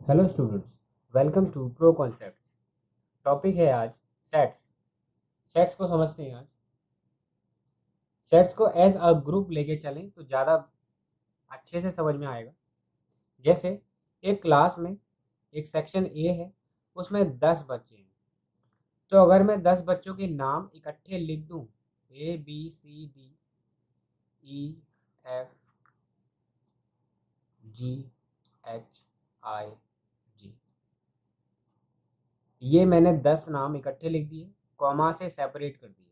Hello students, welcome to pro concept. Topic है आज sets. Sets को समझते हैं। आज सेट्स को एज अ ग्रुप लेके चलें तो ज़्यादा अच्छे से समझ में आएगा। जैसे एक क्लास में एक सेक्शन ए है, उसमें 10 बच्चे हैं। तो अगर मैं 10 बच्चों के नाम इकट्ठे लिख दूं, A B C D E F G H I G, ये मैंने 10 नाम इकट्ठे लिख दिए, कॉमा से सेपरेट कर दिए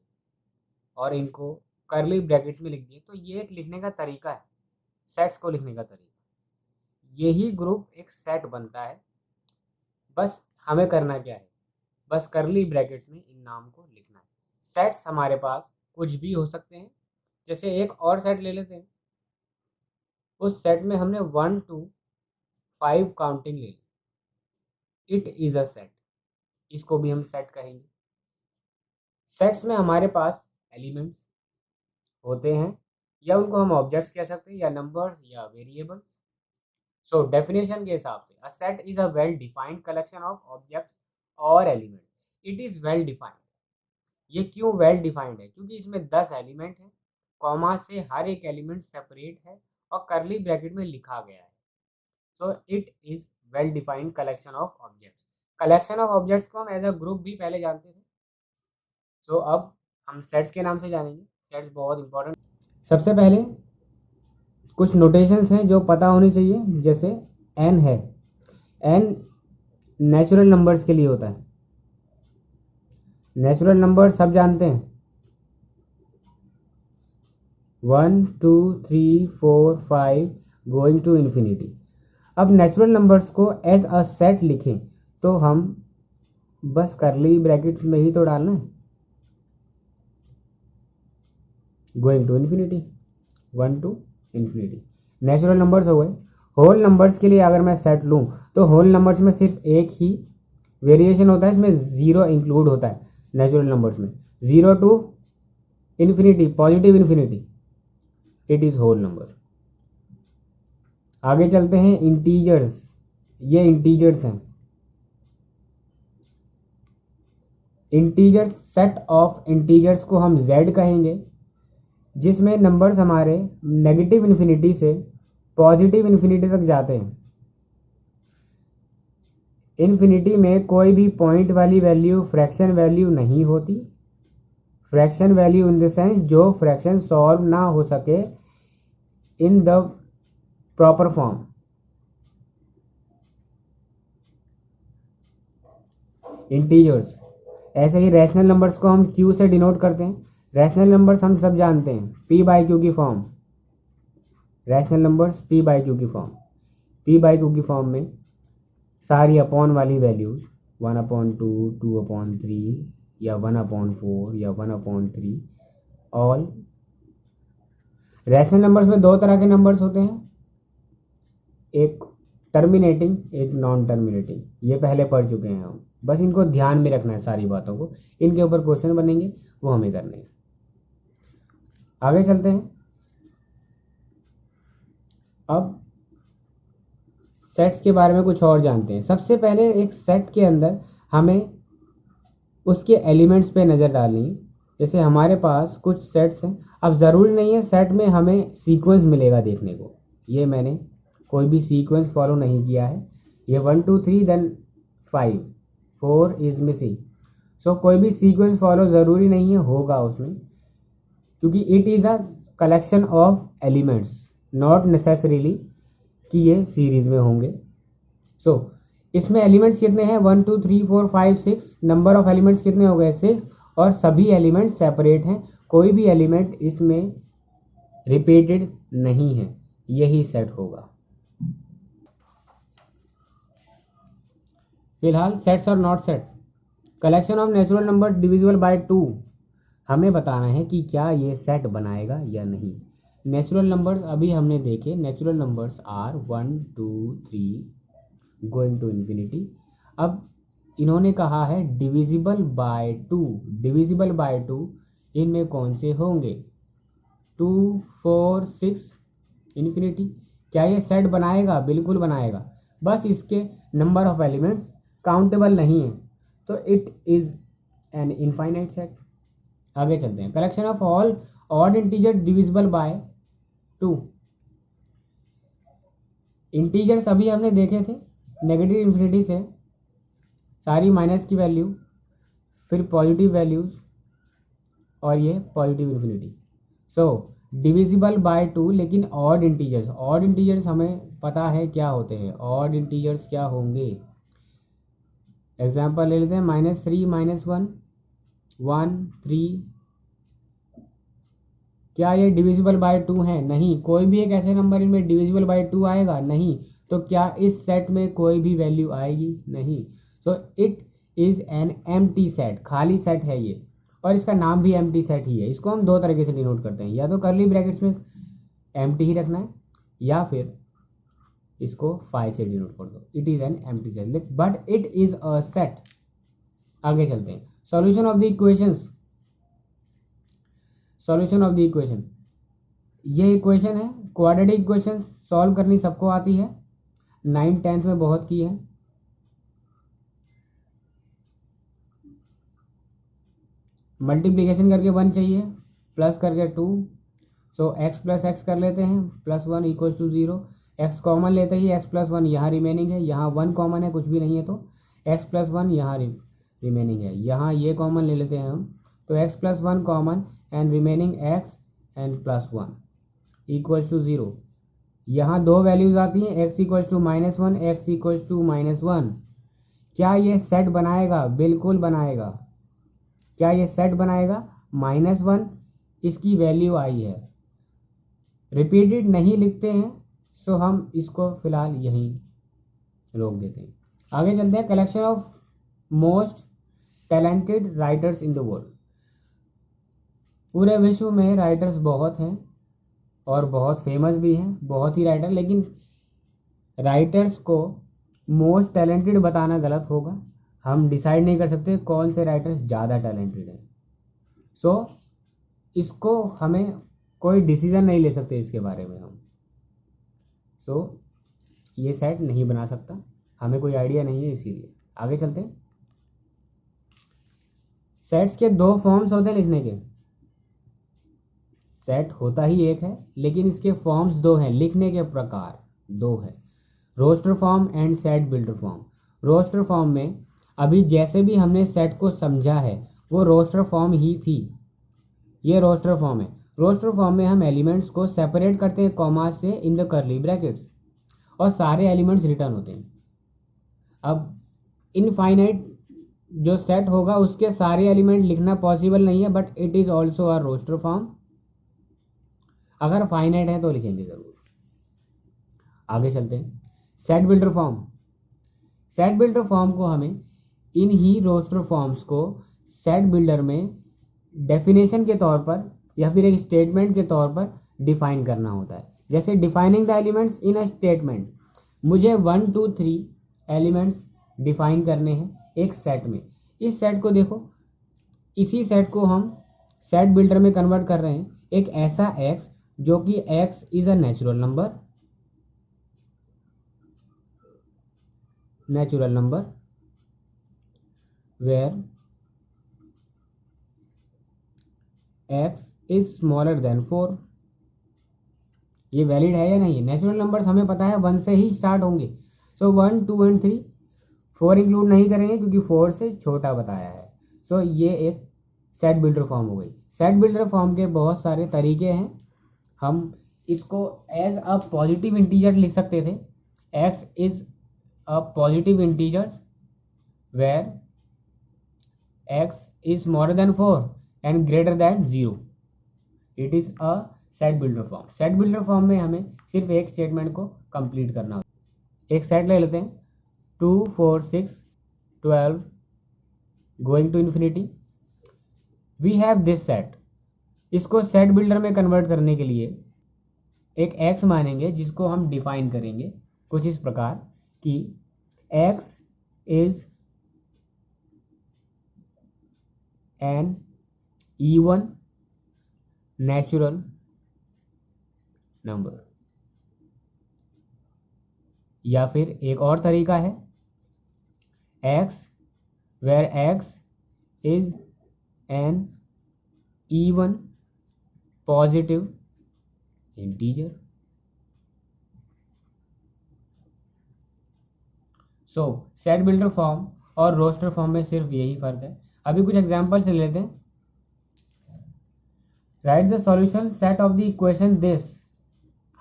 और इनको कर्ली ब्रैकेट्स में लिख दिए। तो ये एक लिखने का तरीका है, सेट्स को लिखने का तरीका। यही ग्रुप एक सेट बनता है। बस हमें करना क्या है, बस कर्ली ब्रैकेट्स में इन नाम को लिखना है। सेट्स हमारे पास कुछ भी हो सकते हैं। जैसे एक और सेट ले लेते हैं, उस सेट में हमने 1 to 5 काउंटिंग ले ली, इट इज़ अ सेट। इसको भी हम सेट कहेंगे। सेट्स में हमारे पास एलिमेंट्स होते हैं, या उनको हम ऑब्जेक्ट्स कह सकते हैं, या नंबर्स, या वेरिएबल्स। सो डेफिनेशन के हिसाब से a set is a well defined collection of objects और elements. It is well defined. ये क्यों वेल डिफाइंड है? क्योंकि इसमें 10 एलिमेंट हैं, कॉमा से हर एक एलिमेंट सेपरेट है और कर्ली ब्रैकेट में लिखा गया है। So it is well defined collection of objects. Collection of objects को हम एज अ ग्रुप भी पहले जानते थे। सो अब हम सेट्स के नाम से जानेंगे। सेट्स बहुत इंपॉर्टेंट। सबसे पहले कुछ नोटेशंस हैं जो पता होनी चाहिए। जैसे एन है, एन नेचुरल नंबर्स के लिए होता है। नेचुरल नंबर सब जानते हैं, 1 2 3 4 5 गोइंग टू इन्फिनिटी। अब नेचुरल नंबर्स को एज अ सेट लिखें तो हम बस करली ब्रैकेट में ही तो डालना है, going to infinity, 1 to infinity. Natural numbers हो गए। होल नंबर्स के लिए अगर मैं सेट लूँ तो होल नंबर्स में सिर्फ एक ही वेरिएशन होता है, इसमें ज़ीरो इंक्लूड होता है। नेचुरल नंबर्स में 0 to infinity, positive infinity, it is whole number. आगे चलते हैं इंटीजर्स। ये इंटीजर्स हैं। इंटीजर्स, सेट ऑफ इंटीजर्स को हम z कहेंगे, जिसमें नंबर्स हमारे नेगेटिव इन्फिनिटी से पॉजिटिव इन्फिनिटी तक जाते हैं। इन्फिनिटी में कोई भी पॉइंट वाली वैल्यू फ्रैक्शन वैल्यू नहीं होती। Fraction value in the sense जो फ्रैक्शन सॉल्व ना हो सके in the proper form. Integers. ऐसे ही रैशनल नंबर्स को हम q से डिनोट करते हैं। रैशनल नंबर्स हम सब जानते हैं, p/q की फॉर्म। रैशनल नंबर्स p/q की फॉर्म। p/q की फॉर्म में सारी अपॉन वाली वैल्यूज 1/2, 2/3 या 1/4 या 1/3 ऑल। रैशनल नंबर्स में दो तरह के नंबर्स होते हैं, एक टर्मिनेटिंग, एक नॉन टर्मिनेटिंग। ये पहले पढ़ चुके हैं हम, बस इनको ध्यान में रखना है सारी बातों को। इनके ऊपर क्वेश्चन बनेंगे, वो हमें करने हैं। आगे चलते हैं। अब सेट्स के बारे में कुछ और जानते हैं। सबसे पहले एक सेट के अंदर हमें उसके एलिमेंट्स पे नज़र डालनी है। जैसे हमारे पास कुछ सेट्स हैं। अब ज़रूरी नहीं है सेट में हमें सीक्वेंस मिलेगा देखने को। ये मैंने कोई भी सीक्वेंस फॉलो नहीं किया है। ये 1 2 3 देन 5 4 इज़ मिसिंग। सो कोई भी सीक्वेंस फॉलो ज़रूरी नहीं है होगा उसमें, क्योंकि it is a collection of elements, not necessarily कि ये सीरीज़ में होंगे। सो इसमें एलिमेंट्स कितने हैं? 1 2 3 4 5 6। नंबर ऑफ एलिमेंट्स कितने हो गए? 6। और सभी एलिमेंट्स सेपरेट हैं, कोई भी एलिमेंट इसमें रिपीटेड नहीं है। यही सेट होगा। फिलहाल सेट्स और not set. Collection of natural number divisible by 2, हमें बताना है कि क्या ये सेट बनाएगा या नहीं। नेचुरल नंबर्स अभी हमने देखे। Natural numbers are 1 2 3 going to infinity. अब इन्होंने कहा है डिविजिबल बाय 2। डिविजिबल बाय 2 इनमें कौन से होंगे? 2 4 6 इन्फिनिटी। क्या ये सेट बनाएगा? बिल्कुल बनाएगा। बस इसके नंबर ऑफ एलिमेंट्स काउंटेबल नहीं है, तो it is an infinite set. आगे चलते हैं। Collection of all odd integer divisible by 2। Integers अभी हमने देखे थे नेगेटिव इन्फिनिटी से सारी माइनस की वैल्यू, फिर पॉजिटिव वैल्यूज और ये positive infinity. So divisible by 2, लेकिन ऑड इंटीजर्स हमें पता है क्या होते हैं। ऑड इंटीजर्स क्या होंगे, एग्जाम्पल ले लेते हैं। -3 -1 1 3। क्या ये डिविजिबल बाय 2 है? नहीं। कोई भी एक ऐसे नंबर इनमें डिविजिबल बाय 2 आएगा? नहीं। तो क्या इस सेट में कोई भी वैल्यू आएगी? नहीं। तो it is an empty set, खाली सेट है ये, और इसका नाम भी एम्प्टी सेट ही है। इसको हम दो तरीके से डिनोट करते हैं, या तो कर्ली ब्रैकेट्स में एम्प्टी ही रखना है, या फिर इसको फाई से डिनोट कर दो। It is an empty set, but it is a set. आगे चलते हैं। Solution of the equations. Solution of the equation, ये इक्वेशन है क्वाड्रेटिक इक्वेशन। सॉल्व करनी सबको आती है, 9th 10th में बहुत की है। मल्टीप्लिकेशन करके 1 चाहिए, प्लस करके 2। सो x प्लस एक्स कर लेते हैं, +1 = 0। x कॉमन लेते ही x + 1 यहाँ रिमेनिंग है, यहाँ 1 कॉमन है, कुछ भी नहीं है, तो x + 1 यहाँ रिमेनिंग है। यहाँ ये कॉमन ले लेते हैं हम, तो x + 1 common and remaining x and +1 = 0। यहाँ दो वैल्यूज आती हैं, x = -1, x = -1। क्या ये सेट बनाएगा? बिल्कुल बनाएगा। क्या ये सेट बनाएगा? -1 इसकी वैल्यू आई है। रिपीटेड नहीं लिखते हैं, सो हम इसको फिलहाल यहीं रोक देते हैं। आगे चलते हैं। Collection of most talented writers in the world. पूरे विश्व में राइटर्स बहुत हैं और बहुत फेमस भी हैं, बहुत ही राइटर, लेकिन राइटर्स को मोस्ट टैलेंटेड बताना गलत होगा। हम डिसाइड नहीं कर सकते कौन से राइटर्स ज़्यादा टैलेंटेड हैं। सो इसको हमें कोई डिसीजन नहीं ले सकते इसके बारे में हम। सो ये सेट नहीं बना सकता, हमें कोई आइडिया नहीं है, इसीलिए। आगे चलते हैं। सेट्स के दो फॉर्म्स होते हैं लिखने के। सेट होता ही एक है, लेकिन इसके फॉर्म्स दो हैं, लिखने के प्रकार दो है। Roster form and set builder form. Roster form में अभी जैसे भी हमने सेट को समझा है वो रोस्टर फॉर्म ही थी। ये रोस्टर फॉर्म है। रोस्टर फॉर्म में हम एलिमेंट्स को सेपरेट करते हैं कॉमा से इन द कर्ली ब्रैकेट्स, और सारे एलिमेंट्स रिटर्न होते हैं। अब इनफाइनाइट जो सेट होगा उसके सारे एलिमेंट लिखना पॉसिबल नहीं है, but it is also a roster form. अगर फाइनाइट है तो लिखेंगे जरूर। आगे चलते हैं। Set builder form. Set builder form को हमें इन ही रोस्टर फॉर्म्स को सेट बिल्डर में डेफिनेशन के तौर पर या फिर एक स्टेटमेंट के तौर पर डिफाइन करना होता है। जैसे defining the elements in a statement, मुझे 1 2 3 एलिमेंट्स डिफाइन करने हैं एक सेट में। इस सेट को देखो, इसी सेट को हम सेट बिल्डर में कन्वर्ट कर रहे हैं। एक ऐसा x जो कि x is a natural number where x is smaller than 4। ये वैलिड है या नहीं? नेचुरल नंबर्स हमें पता है 1 से ही स्टार्ट होंगे। सो 1 2 एंड 3, 4 इंक्लूड नहीं करेंगे क्योंकि 4 से छोटा बताया है। सो ये एक सेट बिल्डर फॉर्म हो गई। सेट बिल्डर फॉर्म के बहुत सारे तरीके हैं। हम इसको एज अ पॉजिटिव इंटीजर लिख सकते थे। x is a positive integer where x is smaller than 4 and greater than 0। It is a set builder form. Set builder form में हमें सिर्फ एक स्टेटमेंट को कंप्लीट करना होता है। एक सेट ले लेते हैं, 2 4 6 12 going to infinity. We have this set. इसको सेट बिल्डर में कन्वर्ट करने के लिए एक x मानेंगे जिसको हम डिफाइन करेंगे कुछ इस प्रकार कि x is an even natural number. या फिर एक और तरीका है x where x is an even positive integer. So set builder form और रोस्टर फॉर्म में सिर्फ यही फर्क है। अभी कुछ एग्जांपल से लेते हैं। Right the solution set of the equation this.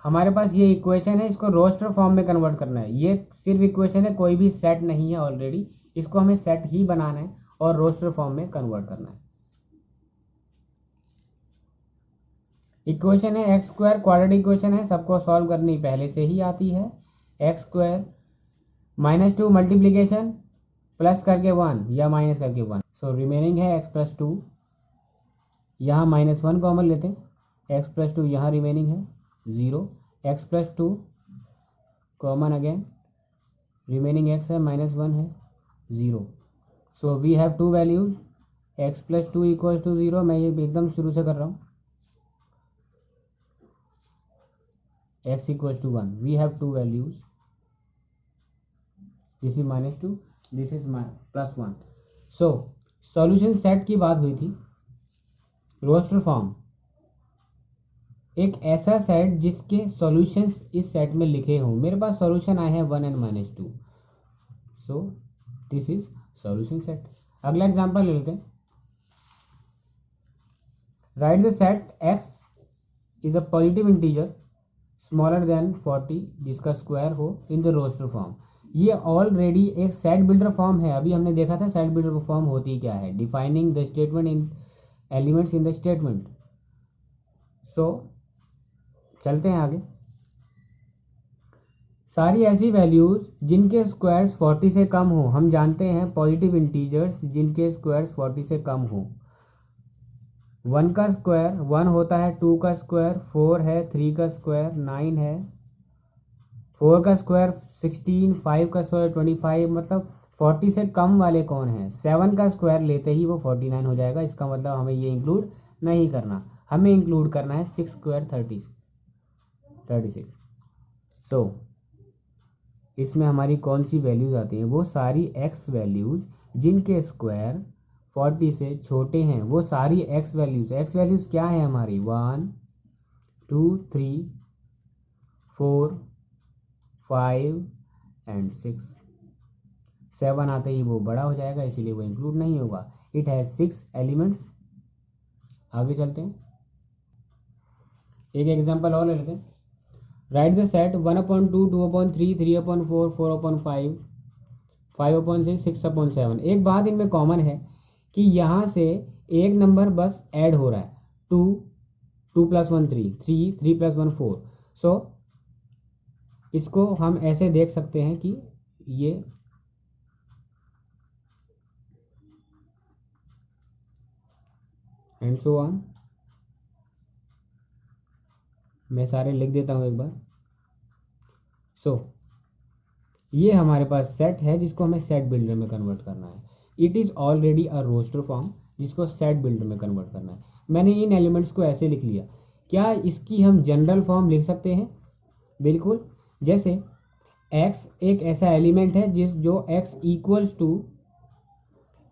हमारे पास ये इक्वेशन है, इसको रोस्टर फॉर्म में कन्वर्ट करना है। ये सिर्फ इक्वेशन है, कोई भी सेट नहीं है ऑलरेडी, इसको हमें सेट ही बनाना है और रोस्टर फॉर्म में कन्वर्ट करना है। इक्वेशन है एक्स स्क्वायर, क्वाड्रेटिक इक्वेशन है, सबको सॉल्व करनी पहले से ही आती है। एक्स स्क्वायर -2 मल्टीप्लीकेशन प्लस करके 1 या माइनस करके 1, सो रिमेनिंग है x + 2। यहाँ -1 कॉमन लेते हैं, x + 2 यहाँ रिमेनिंग है 0, x + 2 common again, remaining x है -1 है 0। So we have two values, x + 2 = 0। मैं ये एकदम शुरू से कर रहा हूँ, x = 1, we have two values, this is -2, this is +1। So solution set की बात हुई थी। रोस्टर फॉर्म एक ऐसा सेट जिसके सॉल्यूशंस इस सेट में लिखे हों। मेरे पास सॉल्यूशन आए हैं 1 and -2, so this is solution set. अगला एग्जांपल ले लेते हैं। Right the set x is a positive integer smaller than 40 जिसका स्क्वायर हो इन द रोस्टर फॉर्म। ये ऑलरेडी एक सेट बिल्डर फॉर्म है। अभी हमने देखा था सेट बिल्डर फॉर्म होती क्या है, defining the statement in elements in the statement. So चलते हैं आगे। सारी ऐसी वैल्यूज जिनके स्क्वायर्स 40 से कम हो, हम जानते हैं पॉजिटिव इंटीजर्स जिनके स्क्वायर्स 40 से कम हो। 1 का स्क्वायर 1 होता है, 2 का स्क्वायर 4 है, 3 का स्क्वायर 9 है, 4 का स्क्वायर 16, 5 का स्क्वायर 25, मतलब 40 से कम वाले कौन हैं। 7 का स्क्वायर लेते ही वो 49 हो जाएगा, इसका मतलब हमें ये इंक्लूड नहीं करना, हमें इंक्लूड करना है 6 स्क्वायर 36। सो इसमें हमारी कौन सी वैल्यूज आती हैं, वो सारी एक्स वैल्यूज जिनके स्क्वायर 40 से छोटे हैं, वो सारी एक्स वैल्यूज। एक्स वैल्यूज क्या है हमारी, 1 2 3 4 5 एंड 6। 7 आते ही वो बड़ा हो जाएगा, इसीलिए वो इंक्लूड नहीं होगा। It has 6 elements. आगे चलते हैं, एक एग्जांपल और ले लेते हैं। Right the set 1/2 2/3 3/4 4/5 5/6 6/7। एक बात इनमें कॉमन है कि यहाँ से एक नंबर बस ऐड हो रहा है, 2 2 + 1 3 3 3 + 1 4। सो इसको हम ऐसे देख सकते हैं कि ये एंड सो ऑन। मैं सारे लिख देता हूँ एक बार। सो ये हमारे पास सेट है जिसको हमें सेट बिल्डर में कन्वर्ट करना है। It is already a roster form जिसको सेट बिल्डर में कन्वर्ट करना है। मैंने इन एलिमेंट्स को ऐसे लिख लिया। क्या इसकी हम जनरल फॉर्म लिख सकते हैं? बिल्कुल। जैसे x एक ऐसा एलिमेंट है जो x =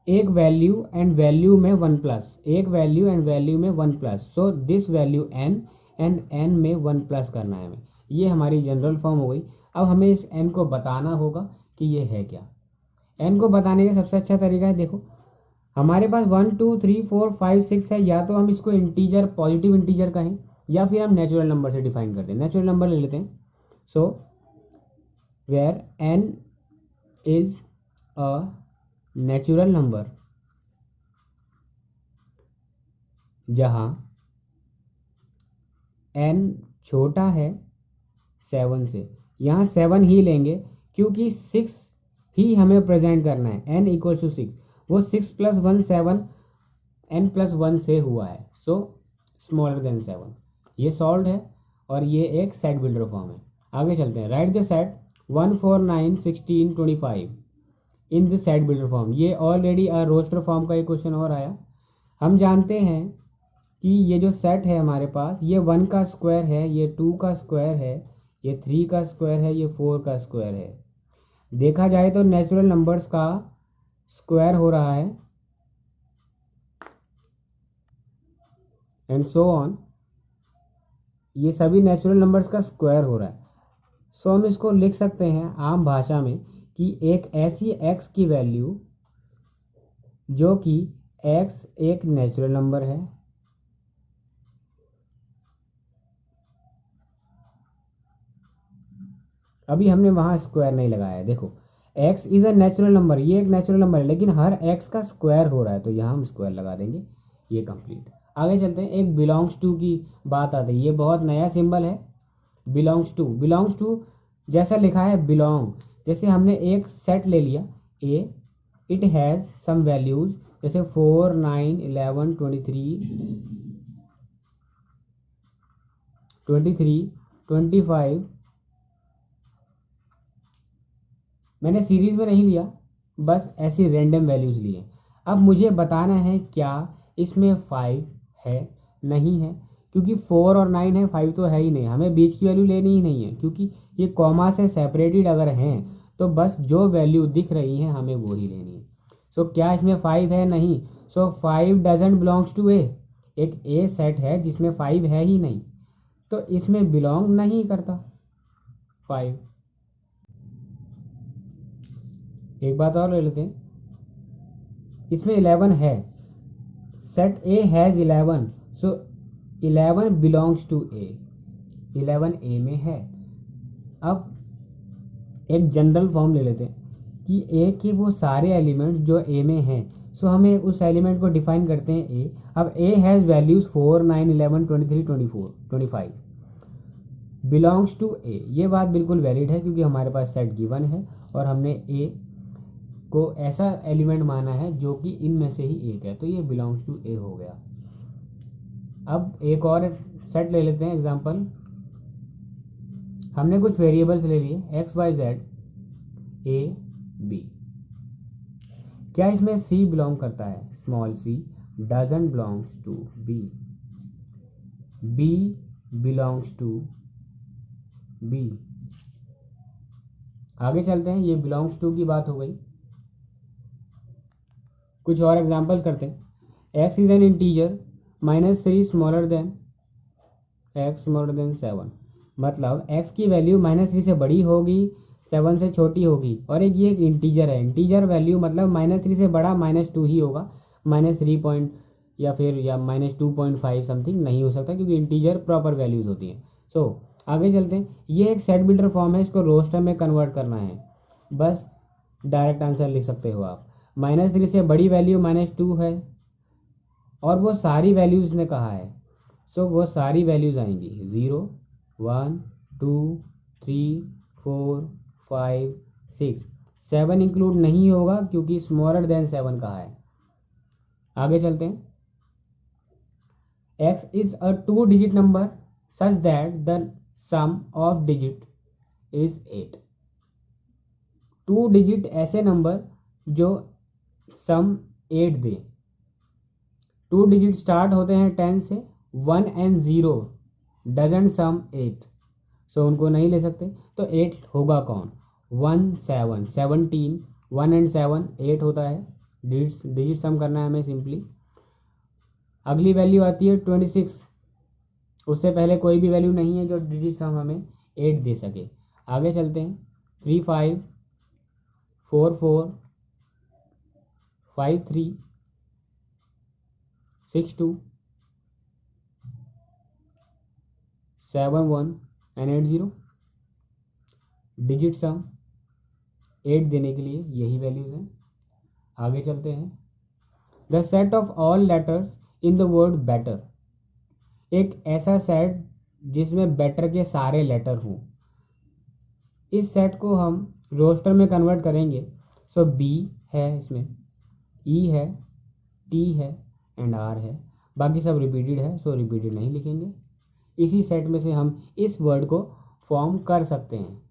एक वैल्यू एंड वैल्यू में 1+, एक वैल्यू एंड वैल्यू में 1+, so this value n and n में 1+ करना है हमें। ये हमारी जनरल फॉर्म हो गई। अब हमें इस n को बताना होगा कि ये है क्या। n को बताने का सबसे अच्छा तरीका है, देखो हमारे पास 1 2 3 4 5 6 है। या तो हम इसको इंटीजर पॉजिटिव इंटीजर कहें या फिर हम नेचुरल नंबर से डिफाइन करते हैं। नेचुरल नंबर ले लेते हैं। So where n is a natural number, जहाँ n छोटा है 7 से। यहाँ 7 ही लेंगे क्योंकि 6 ही हमें प्रेजेंट करना है। n = 6, वो 6 + 1 7 n + 1 से हुआ है, सो स्मॉलर देन 7। ये सॉल्व है और ये एक सेट बिल्डर फॉर्म है। आगे चलते हैं। Right the set 1 4 9 16 25 in the set builder form. ये ऑलरेडी अ रोस्टर फॉर्म का एक क्वेश्चन और आया। हम जानते हैं कि ये जो सेट है हमारे पास, ये 1 का स्क्वायर है, ये 2 का स्क्वायर है, ये 3 का स्क्वायर है, ये 4 का स्क्वायर है। देखा जाए तो नेचुरल नंबर्स का स्क्वायर हो रहा है एंड सो ऑन, ये सभी नेचुरल नंबर्स का स्क्वायर हो रहा है। सो हम इसको लिख सकते हैं आम भाषा में कि एक ऐसी x की वैल्यू जो कि x एक नेचुरल नंबर है अभी हमने वहाँ स्क्वायर नहीं लगाया है। देखो x is a natural number, ये एक नेचुरल नंबर है लेकिन हर x का स्क्वायर हो रहा है तो यहाँ हम स्क्वायर लगा देंगे। ये कंप्लीट। आगे चलते हैं, एक बिलोंग्स टू की बात आती है। ये बहुत नया सिंबल है बिलोंग्स टू जैसा लिखा है बिलोंग। जैसे हमने एक सेट ले लिया ए, इट हैज़ सम वैल्यूज जैसे 4, 9, 11, 23, 25। मैंने सीरीज में नहीं लिया, बस ऐसी रैंडम वैल्यूज लिए। अब मुझे बताना है क्या इसमें 5 है, नहीं है, क्योंकि 4 और 9 है, 5 तो है ही नहीं। हमें बीच की वैल्यू लेनी ही नहीं है क्योंकि ये कॉमा से सेपरेटेड अगर हैं तो बस जो वैल्यू दिख रही है हमें वो ही लेनी है। सो क्या इसमें 5 है? नहीं। सो 5 डजंट बिलोंग्स टू ए। एक ए सेट है जिसमें 5 है ही नहीं तो इसमें बिलोंग नहीं करता 5। एक बात और ले लेते हैं, इसमें 11 है, set A has 11, so 11 belongs to A, 11 A में है। अब एक जनरल फॉर्म ले लेते हैं कि ए के वो सारे एलिमेंट जो ए में हैं, सो हमें उस एलिमेंट को डिफाइन करते हैं ए। अब A has values 4, 9, 11, 23, 24, 25 belongs to A. ये बात बिल्कुल वैलिड है क्योंकि हमारे पास सेट गिवन है और हमने ए को ऐसा एलिमेंट माना है जो कि इनमें से ही एक है, तो ये बिलोंग्स टू ए हो गया। अब एक और सेट ले लेते हैं एग्जांपल। हमने कुछ वेरिएबल्स ले लिए x, Y, z, a, b. क्या इसमें सी बिलोंग करता है? Small c doesn't belongs to b, b belongs to b. आगे चलते हैं, ये बिलोंग्स टू की बात हो गई। कुछ और एग्जांपल करते हैं। x is an integer, -3 smaller than x smaller than 7। मतलब x की वैल्यू -3 से बड़ी होगी, 7 से छोटी होगी। और एक ये एक इंटीजर है, इंटीजर वैल्यू मतलब -3 से बड़ा -2 ही होगा, -3 पॉइंट या फिर -2.5 समथिंग नहीं हो सकता क्योंकि इंटीजर प्रॉपर वैल्यूज होती हैं। सो आगे चलते हैं, ये एक सेट बिल्डर फॉर्म है, इसको रोस्टर में कन्वर्ट करना है। बस डायरेक्ट आंसर लिख सकते हो आप। -3 से बड़ी वैल्यू -2 है और वो सारी वैल्यूज़ ने कहा है, सो वो सारी वैल्यूज़ आएंगी 0, 1, 2, 3, 4, 5, 6। 7 इंक्लूड नहीं होगा क्योंकि स्मॉलर देन 7 कहा है। आगे चलते हैं, x is a 2 digit number such that the sum of digit is 8। 2 digit ऐसे नंबर जो सम 8 दे। 2 डिजिट स्टार्ट होते हैं 10 से, 1 एंड 0 डजंट सम 8, सो उनको नहीं ले सकते। तो 8 होगा कौन? 1, 7, 17, 1 एंड 7 8 होता है। डिजिट सम करना है हमें सिंपली। अगली वैल्यू आती है 26, उससे पहले कोई भी वैल्यू नहीं है जो डिजिट सम हमें 8 दे सके। आगे चलते हैं, 3, 5, 4, 4, 5, 3, 6, 2, 7, 1 एंड 8, 0। डिजिट सम 8 देने के लिए यही वैल्यूज हैं। आगे चलते हैं, the set of all letters in the word better. एक ऐसा सेट जिसमें बेटर के सारे लेटर हों। इस सेट को हम रोस्टर में कन्वर्ट करेंगे। सो बी है, इसमें ई है, टी है एंड आर है, बाकी सब रिपीटेड है, सो रिपीटेड नहीं लिखेंगे। इसी सेट में से हम इस वर्ड को फॉर्म कर सकते हैं।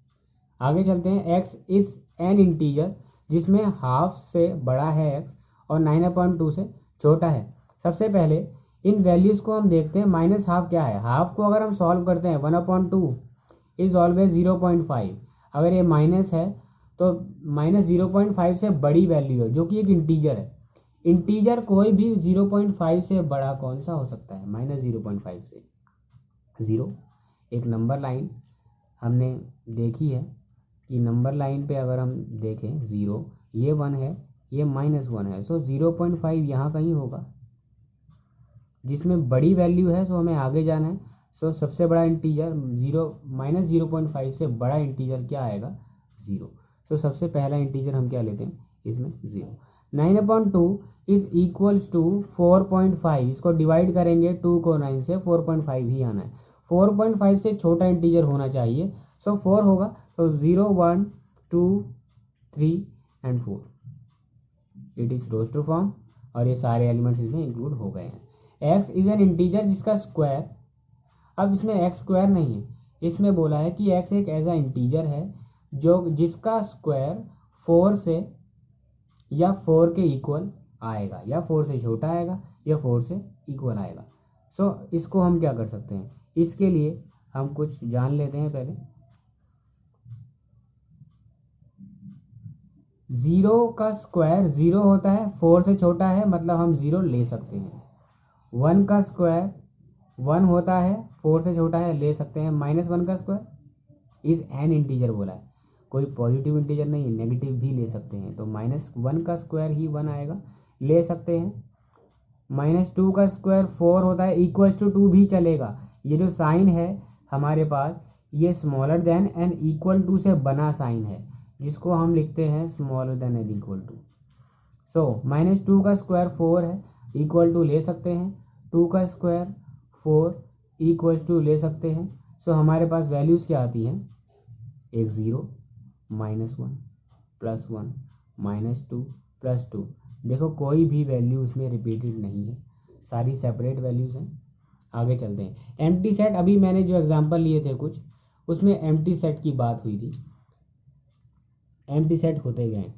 आगे चलते हैं, x इज एन इंटीजर जिसमें हाफ से बड़ा है x और 9/2 से छोटा है। सबसे पहले इन वैल्यूज़ को हम देखते हैं। माइनस हाफ क्या है? हाफ को अगर हम सॉल्व करते हैं 1/2 इज ऑलवेज 0.5। अगर ये माइनस है तो -0.5 से बड़ी वैल्यू है जो कि एक इंटीजर है। इंटीजर कोई भी 0.5 से बड़ा कौन सा हो सकता है? -0.5 से 0। एक नंबर लाइन हमने देखी है कि नंबर लाइन पे अगर हम देखें 0, ये 1 है, ये -1 है, सो 0.5 यहाँ कहीं होगा। जिसमें बड़ी वैल्यू है सो हमें आगे जाना है। सो सबसे बड़ा इंटीजर -0.5 से बड़ा इंटीजर क्या आएगा? 0। सो सबसे पहला इंटीजर हम क्या लेते हैं इसमें? 0। 9/2 इज इक्वल्स टू 4.5। इसको डिवाइड करेंगे 2 को 9 से, 4.5 ही आना है। 4.5 से छोटा इंटीजर होना चाहिए, सो 4 होगा। तो 0, 1, 2, 3 and 4 it is roster form, और ये सारे एलिमेंट्स इसमें इंक्लूड हो गए हैं। x इज एन इंटीजर जिसका स्क्वायर, अब इसमें x स्क्वायर नहीं है, इसमें बोला है कि x एक ऐसा इंटीजर है जो जिसका स्क्वायर 4 से या 4 के इक्वल आएगा, या 4 से छोटा आएगा, या 4 से इक्वल आएगा। सो इसको हम क्या कर सकते हैं? इसके लिए हम कुछ जान लेते हैं पहले। 0 का स्क्वायर 0 होता है, 4 से छोटा है, मतलब हम 0 ले सकते हैं। 1 का स्क्वायर 1 होता है, 4 से छोटा है, ले सकते हैं। -1 का स्क्वायर इज एन इंटीजर बोला है, कोई पॉजिटिव इंटीजर नहीं है, नेगेटिव भी ले सकते हैं। तो -1 का स्क्वायर ही 1 आएगा, ले सकते हैं। -2 का स्क्वायर 4 होता है, इक्वल्स टू 2 भी चलेगा। ये जो साइन है हमारे पास, ये smaller than and equal to से बना साइन है, जिसको हम लिखते हैं smaller than and equal to. So -2 का स्क्वायर 4 है, इक्वल टू ले सकते हैं। 2 का स्क्वायर 4 इक्वल्स टू ले सकते हैं। सो हमारे पास वैल्यूज़ क्या आती हैं? एक 0, -1, +1, -2, +2। देखो कोई भी वैल्यू इसमें रिपीटेड नहीं है, सारी सेपरेट वैल्यूज़ हैं। आगे चलते हैं। एम्प्टी सेट, अभी मैंने जो एग्जांपल लिए थे कुछ, उसमें एम्प्टी सेट की बात हुई थी। एम्प्टी सेट होते गए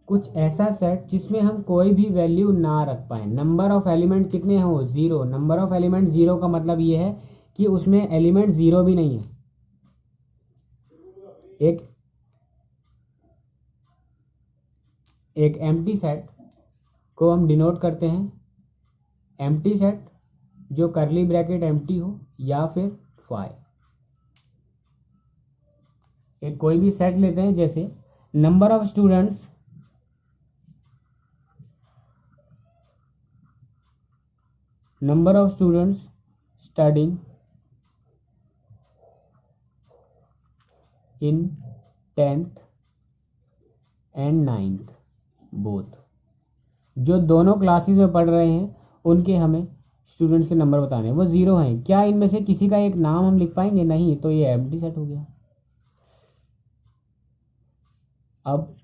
कुछ ऐसा सेट जिसमें हम कोई भी वैल्यू ना रख पाए। नंबर ऑफ एलिमेंट कितने हो? 0। नंबर ऑफ एलिमेंट 0 का मतलब ये है कि उसमें एलिमेंट 0 भी नहीं है। एक एम्प्टी सेट को हम डिनोट करते हैं एम्प्टी सेट जो करली ब्रैकेट एम्प्टी हो, या फिर फाइव। एक कोई भी सेट लेते हैं, जैसे number of students studying in 10th and 9th both, जो दोनों क्लासेस में पढ़ रहे हैं उनके हमें स्टूडेंट्स के नंबर बताने हैं, वो 0 हैं। क्या इनमें से किसी का एक नाम हम लिख पाएंगे? नहीं, तो ये एम्प्टी सेट हो गया। अब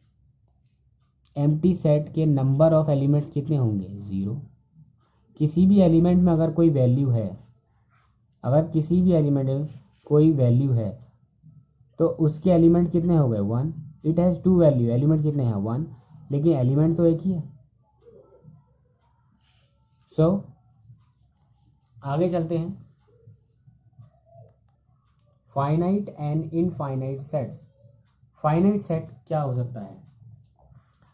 एम्प्टी सेट के नंबर ऑफ एलिमेंट्स कितने होंगे? 0। किसी भी एलिमेंट में अगर कोई वैल्यू है, अगर किसी भी एलिमेंट में कोई वैल्यू है, तो उसके एलिमेंट कितने हो गए? 1। इट हैज़ 2 वैल्यू, एलिमेंट कितने हैं? 1, लेकिन एलिमेंट तो एक ही है। सो आगे चलते हैं। Finite and infinite sets. Finite set क्या हो सकता है?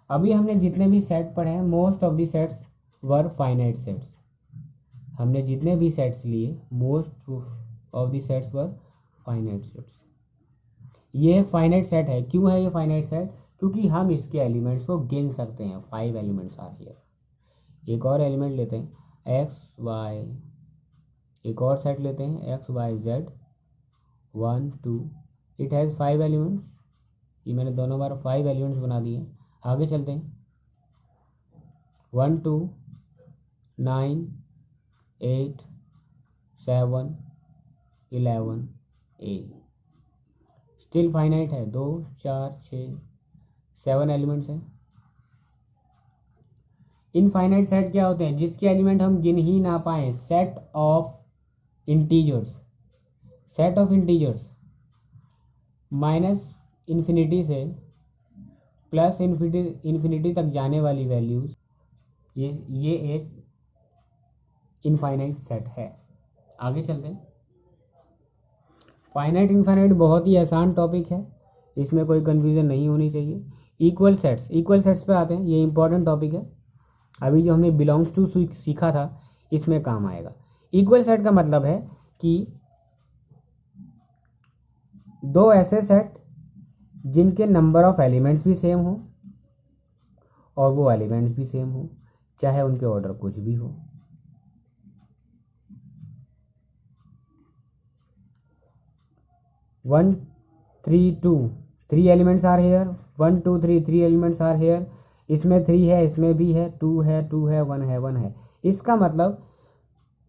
अभी हमने जितने भी सेट पढ़े हैं, most of the sets were finite sets. हमने जितने भी सेट्स लिए, most of the sets were finite sets. ये एक फाइनाइट सेट है। क्यों है ये फाइनाइट सेट? क्योंकि हम इसके एलिमेंट्स को गिन सकते हैं। 5 एलिमेंट्स आर हियर। एक और एलिमेंट लेते हैं एक्स वाई, एक और सेट लेते हैं x Y z 1 2, it has 5 elements. ये मैंने दोनों बार 5 एलिमेंट्स बना दिए। आगे चलते हैं। 1 2 9 8 7 11 8, स्टिल फाइनाइट है। 2 4 6 7 एलिमेंट्स हैं। इनफाइनाइट सेट क्या होते हैं? जिसके एलिमेंट हम गिन ही ना पाए। Set of integers, set of integers -infinity से +इन्फिनिटी तक जाने वाली वैल्यूज, ये एक इनफाइनाइट सेट है। आगे चलते हैं। फाइनाइट इनफाइनाइट बहुत ही आसान टॉपिक है, इसमें कोई कन्फ्यूज़न नहीं होनी चाहिए। इक्वल सेट्स पे आते हैं, ये इंपॉर्टेंट टॉपिक है। अभी जो हमने बिलोंग्स टू सीखा था इसमें काम आएगा। इक्वल सेट का मतलब है कि दो ऐसे सेट जिनके नंबर ऑफ एलिमेंट्स भी सेम हो और वो एलिमेंट्स भी सेम हो, चाहे उनके ऑर्डर कुछ भी हो। One three two, 3 elements are here, 1 2 3 3 elements are here. इसमें 3 है, इसमें भी है, 2 है, 2 है, 1 है, 1 है। इसका मतलब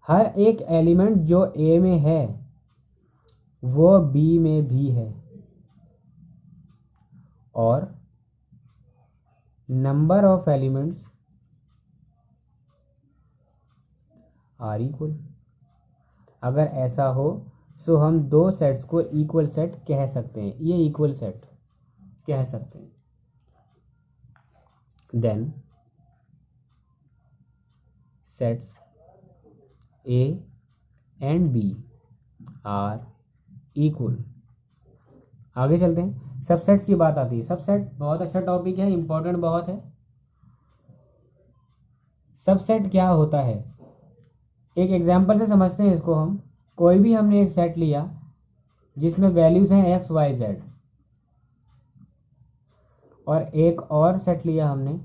हर एक एलिमेंट जो ए में है वो बी में भी है और number of elements are equal. अगर ऐसा हो तो हम दो सेट्स को इक्वल सेट कह सकते हैं, ये इक्वल सेट कह सकते हैं। Then sets a and b are equal. आगे चलते हैं, सबसेट्स की बात आती है। सबसेट बहुत अच्छा टॉपिक है, इंपॉर्टेंट बहुत है। सबसेट क्या होता है, एक एग्जांपल से समझते हैं इसको हम। कोई भी हमने एक सेट लिया जिसमें वैल्यूज हैं एक्स वाई जेड, और एक और सेट लिया हमने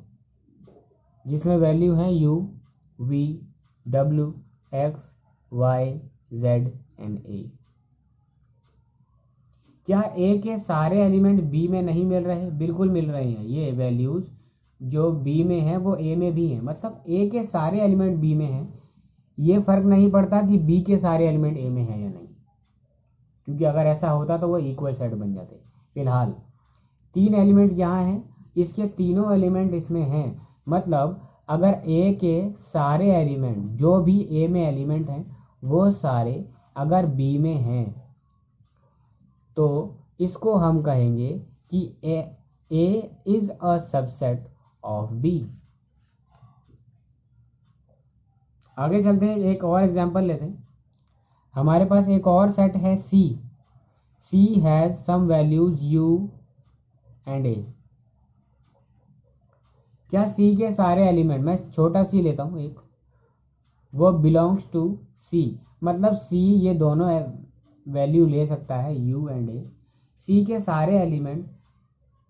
जिसमें वैल्यू हैं U V W X Y Z and A. क्या ए के सारे एलिमेंट बी में नहीं मिल रहे? बिल्कुल मिल रहे हैं। ये वैल्यूज जो बी में है वो ए में भी हैं, मतलब ए के सारे एलिमेंट बी में हैं। ये फर्क नहीं पड़ता कि बी के सारे एलिमेंट ए में हैं या नहीं, क्योंकि अगर ऐसा होता तो वो इक्वल सेट बन जाते। फिलहाल 3 एलिमेंट यहाँ हैं, इसके तीनों एलिमेंट इसमें हैं, मतलब अगर ए के सारे एलिमेंट जो भी ए में एलिमेंट हैं वो सारे अगर बी में हैं तो इसको हम कहेंगे कि A is a subset of B. आगे चलते हैं, एक और एग्जांपल लेते हैं। हमारे पास एक और सेट है C has some values U and A. क्या सी के सारे एलिमेंट, मैं छोटा सी लेता हूँ एक, वो बिलोंग्स टू सी, मतलब सी ये दोनों वैल्यू ले सकता है यू एंड ए। सी के सारे एलिमेंट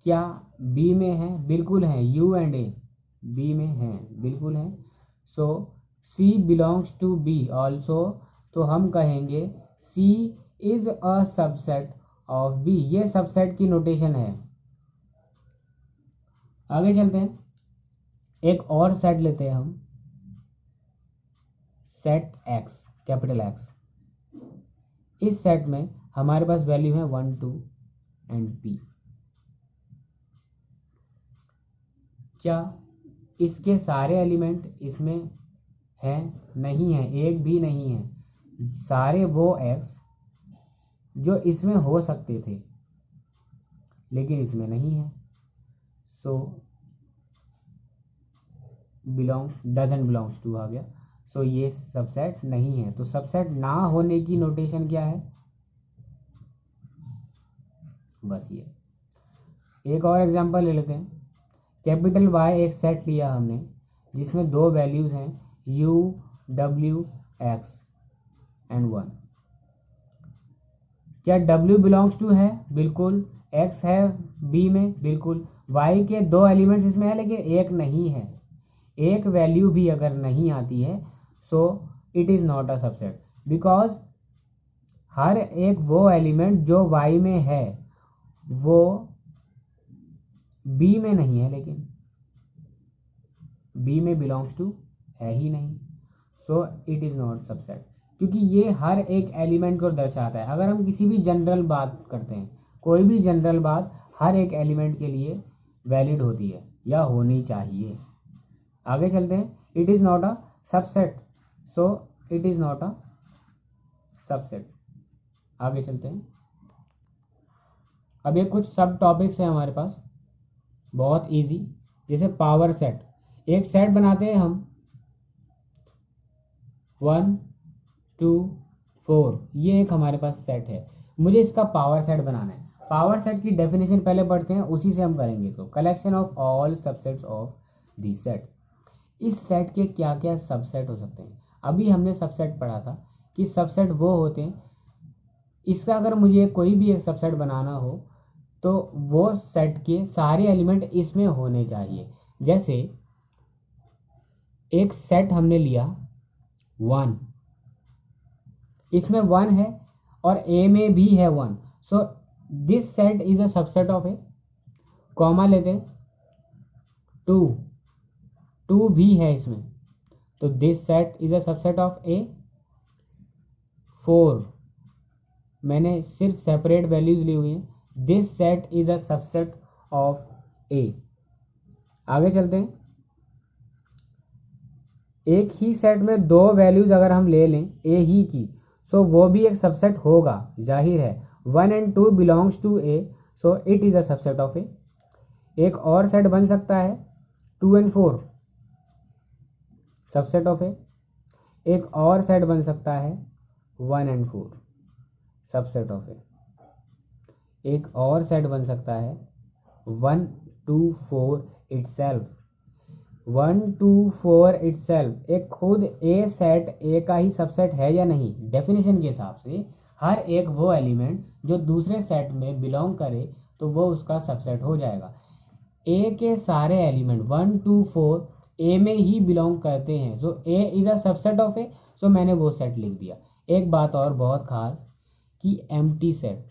क्या बी में हैं? बिल्कुल हैं। यू एंड ए बी में हैं, बिल्कुल हैं। So C belongs to B also, तो हम कहेंगे C is a subset of B. ये सबसेट की नोटेशन है। आगे चलते हैं, एक और सेट लेते हैं हम, सेट एक्स, कैपिटल एक्स। इस सेट में हमारे पास वैल्यू है 1 2 एंड पी। क्या इसके सारे एलिमेंट इसमें हैं? नहीं है, एक भी नहीं है। सारे वो एक्स जो इसमें हो सकते थे लेकिन इसमें नहीं है, सो डजंट बिलोंग्स टू आ गया। सो ये सबसेट नहीं है। तो सबसेट ना होने की नोटेशन क्या है? बस ये। एक और एग्जांपल ले लेते हैं। कैपिटल वाई एक सेट लिया हमने जिसमें दो वैल्यूज हैं यू डब्ल्यू एक्स एंड 1। क्या डब्ल्यू बिलोंग्स टू है? बिल्कुल। एक्स है बी में? बिल्कुल। वाई के दो एलिमेंट्स इसमें है लेकिन एक नहीं है। एक वैल्यू भी अगर नहीं आती है so it is not a subset, because हर एक वो एलिमेंट जो वाई में है वो बी में नहीं है, लेकिन बी में बिलोंग्स टू है ही नहीं, सो इट इज़ नॉट सबसेट, क्योंकि ये हर एक एलिमेंट को दर्शाता है। अगर हम किसी भी जनरल बात करते हैं, कोई भी जनरल बात हर एक एलिमेंट के लिए वैलिड होती है या होनी चाहिए। आगे चलते हैं, it is not a subset, so it is not a subset. आगे चलते हैं, अब ये कुछ सब टॉपिक्स हैं हमारे पास, बहुत इजी। जैसे पावर सेट, एक सेट बनाते हैं हम 1 2 4, ये एक हमारे पास सेट है। मुझे इसका पावर सेट बनाना है। पावर सेट की डेफिनेशन पहले पढ़ते हैं, उसी से हम करेंगे। तो collection of all subsets of the set. इस सेट के क्या क्या सबसेट हो सकते हैं। अभी हमने सबसेट पढ़ा था कि सबसेट वो होते हैं, इसका अगर मुझे कोई भी एक सबसेट बनाना हो तो वो सेट के सारे एलिमेंट इसमें होने चाहिए। जैसे एक सेट हमने लिया 1, इसमें 1 है और ए में भी है 1, so this set is a subset of A. Comma लेते हैं 2 भी है इसमें, तो this set is a subset of A. 4 मैंने सिर्फ सेपरेट वैल्यूज ली हुई हैं, this set is a subset of A. आगे चलते हैं। एक ही सेट में 2 वैल्यूज अगर हम ले लें ए ही की, सो वो भी एक सबसेट होगा, जाहिर है। 1 and 2 belongs to A, so it is a subset of A. एक और सेट बन सकता है 2 and 4, सबसेट ऑफ ए। एक और सेट बन सकता है 1 and 4, सबसेट ऑफ ए। एक और सेट बन सकता है 1 2 4 इटसेल्फ, 1 2 4 इटसेल्फ। एक खुद ए सेट ए का ही सबसेट है या नहीं, डेफिनेशन के हिसाब से हर एक वो एलिमेंट जो दूसरे सेट में बिलोंग करे तो वो उसका सबसेट हो जाएगा। ए के सारे एलिमेंट 1 2 4 ए में ही बिलोंग करते हैं, सो ए इज अ सबसेट ऑफ ए, सो मैंने वो सेट लिख दिया। एक बात और बहुत खास कि एम्प्टी सेट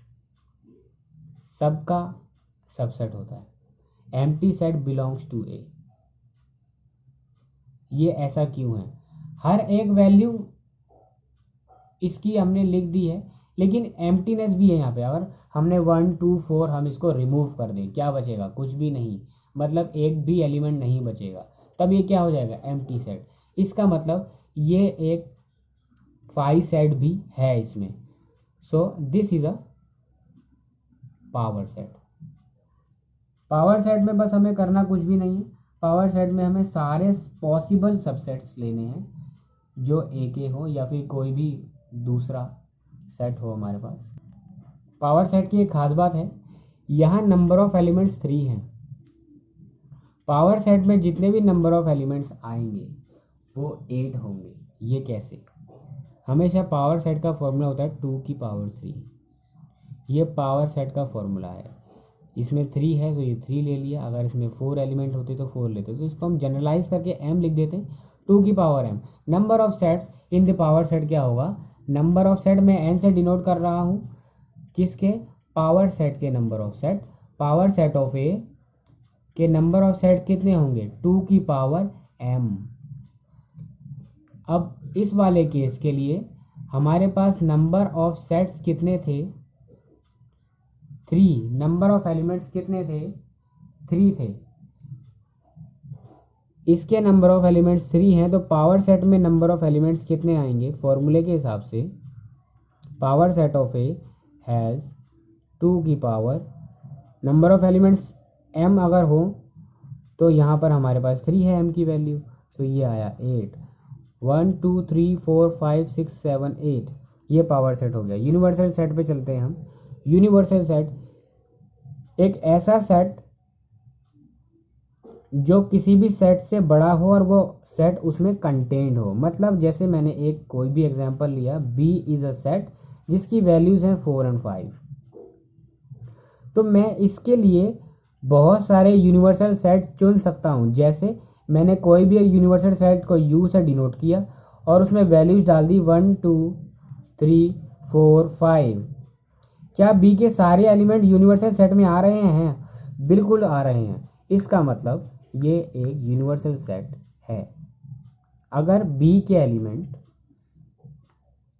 सबका सबसेट होता है। Empty set belongs to A. ये ऐसा क्यों है? हर एक वैल्यू इसकी हमने लिख दी है, लेकिन एम्प्टीनेस भी है यहाँ पे। अगर हमने 1 2 4 हम इसको रिमूव कर दें, क्या बचेगा? कुछ भी नहीं, मतलब एक भी एलिमेंट नहीं बचेगा। तब ये क्या हो जाएगा? Empty set. इसका मतलब ये एक 5 सेट भी है इसमें, सो this is a power set. Power set में बस हमें करना कुछ भी नहीं है। पावर सेट में हमें सारे पॉसिबल सबसेट्स लेने हैं जो ए के हो या फिर कोई भी दूसरा सेट हो हमारे पास। पावर सेट की एक खास बात है, यहाँ नंबर ऑफ एलिमेंट्स 3 हैं। पावर सेट में जितने भी नंबर ऑफ एलिमेंट्स आएंगे वो 8 होंगे। ये कैसे? हमेशा पावर सेट का फॉर्मूला होता है 2 की पावर 3। ये पावर सेट का फॉर्मूला है। इसमें 3 है तो ये 3 ले लिया, अगर इसमें 4 एलिमेंट होते तो 4 लेते। तो इसको हम जनरलाइज करके m लिख देते हैं, 2 की power m। Number of sets in the power set क्या होगा? नंबर ऑफ सेट मैं n से डिनोट कर रहा हूँ, किसके? पावर सेट के number of set. Power set of A के नंबर ऑफ सेट कितने होंगे? 2 की पावर m। अब इस वाले केस के लिए हमारे पास नंबर ऑफ सेट्स कितने थे? 3। नंबर ऑफ एलिमेंट्स कितने थे? 3 थे। इसके नंबर ऑफ एलिमेंट्स 3 हैं, तो पावर सेट में नंबर ऑफ एलिमेंट्स कितने आएंगे? फॉर्मूले के हिसाब से power set of A has 2 की power number of elements m अगर हो तो यहाँ पर हमारे पास 3 है m की वैल्यू, तो ये आया 8। 1 2 3 4 5 6 7 8, ये पावर सेट हो गया। यूनिवर्सल सेट पे चलते हैं हम। यूनिवर्सल सेट एक ऐसा सेट जो किसी भी सेट से बड़ा हो और वो सेट उसमें कंटेंट हो। मतलब जैसे मैंने एक कोई भी एग्जांपल लिया, B इज अ सेट जिसकी वैल्यूज हैं 4 और 5, तो मैं इसके लिए बहुत सारे यूनिवर्सल सेट चुन सकता हूँ। जैसे मैंने कोई भी यूनिवर्सल सेट को U से डिनोट किया और उसमें वैल्यूज डाल दी 1 2 3 4 5। क्या B के सारे एलिमेंट यूनिवर्सल सेट में आ रहे हैं? बिल्कुल आ रहे हैं। इसका मतलब ये एक यूनिवर्सल सेट है। अगर B के एलिमेंट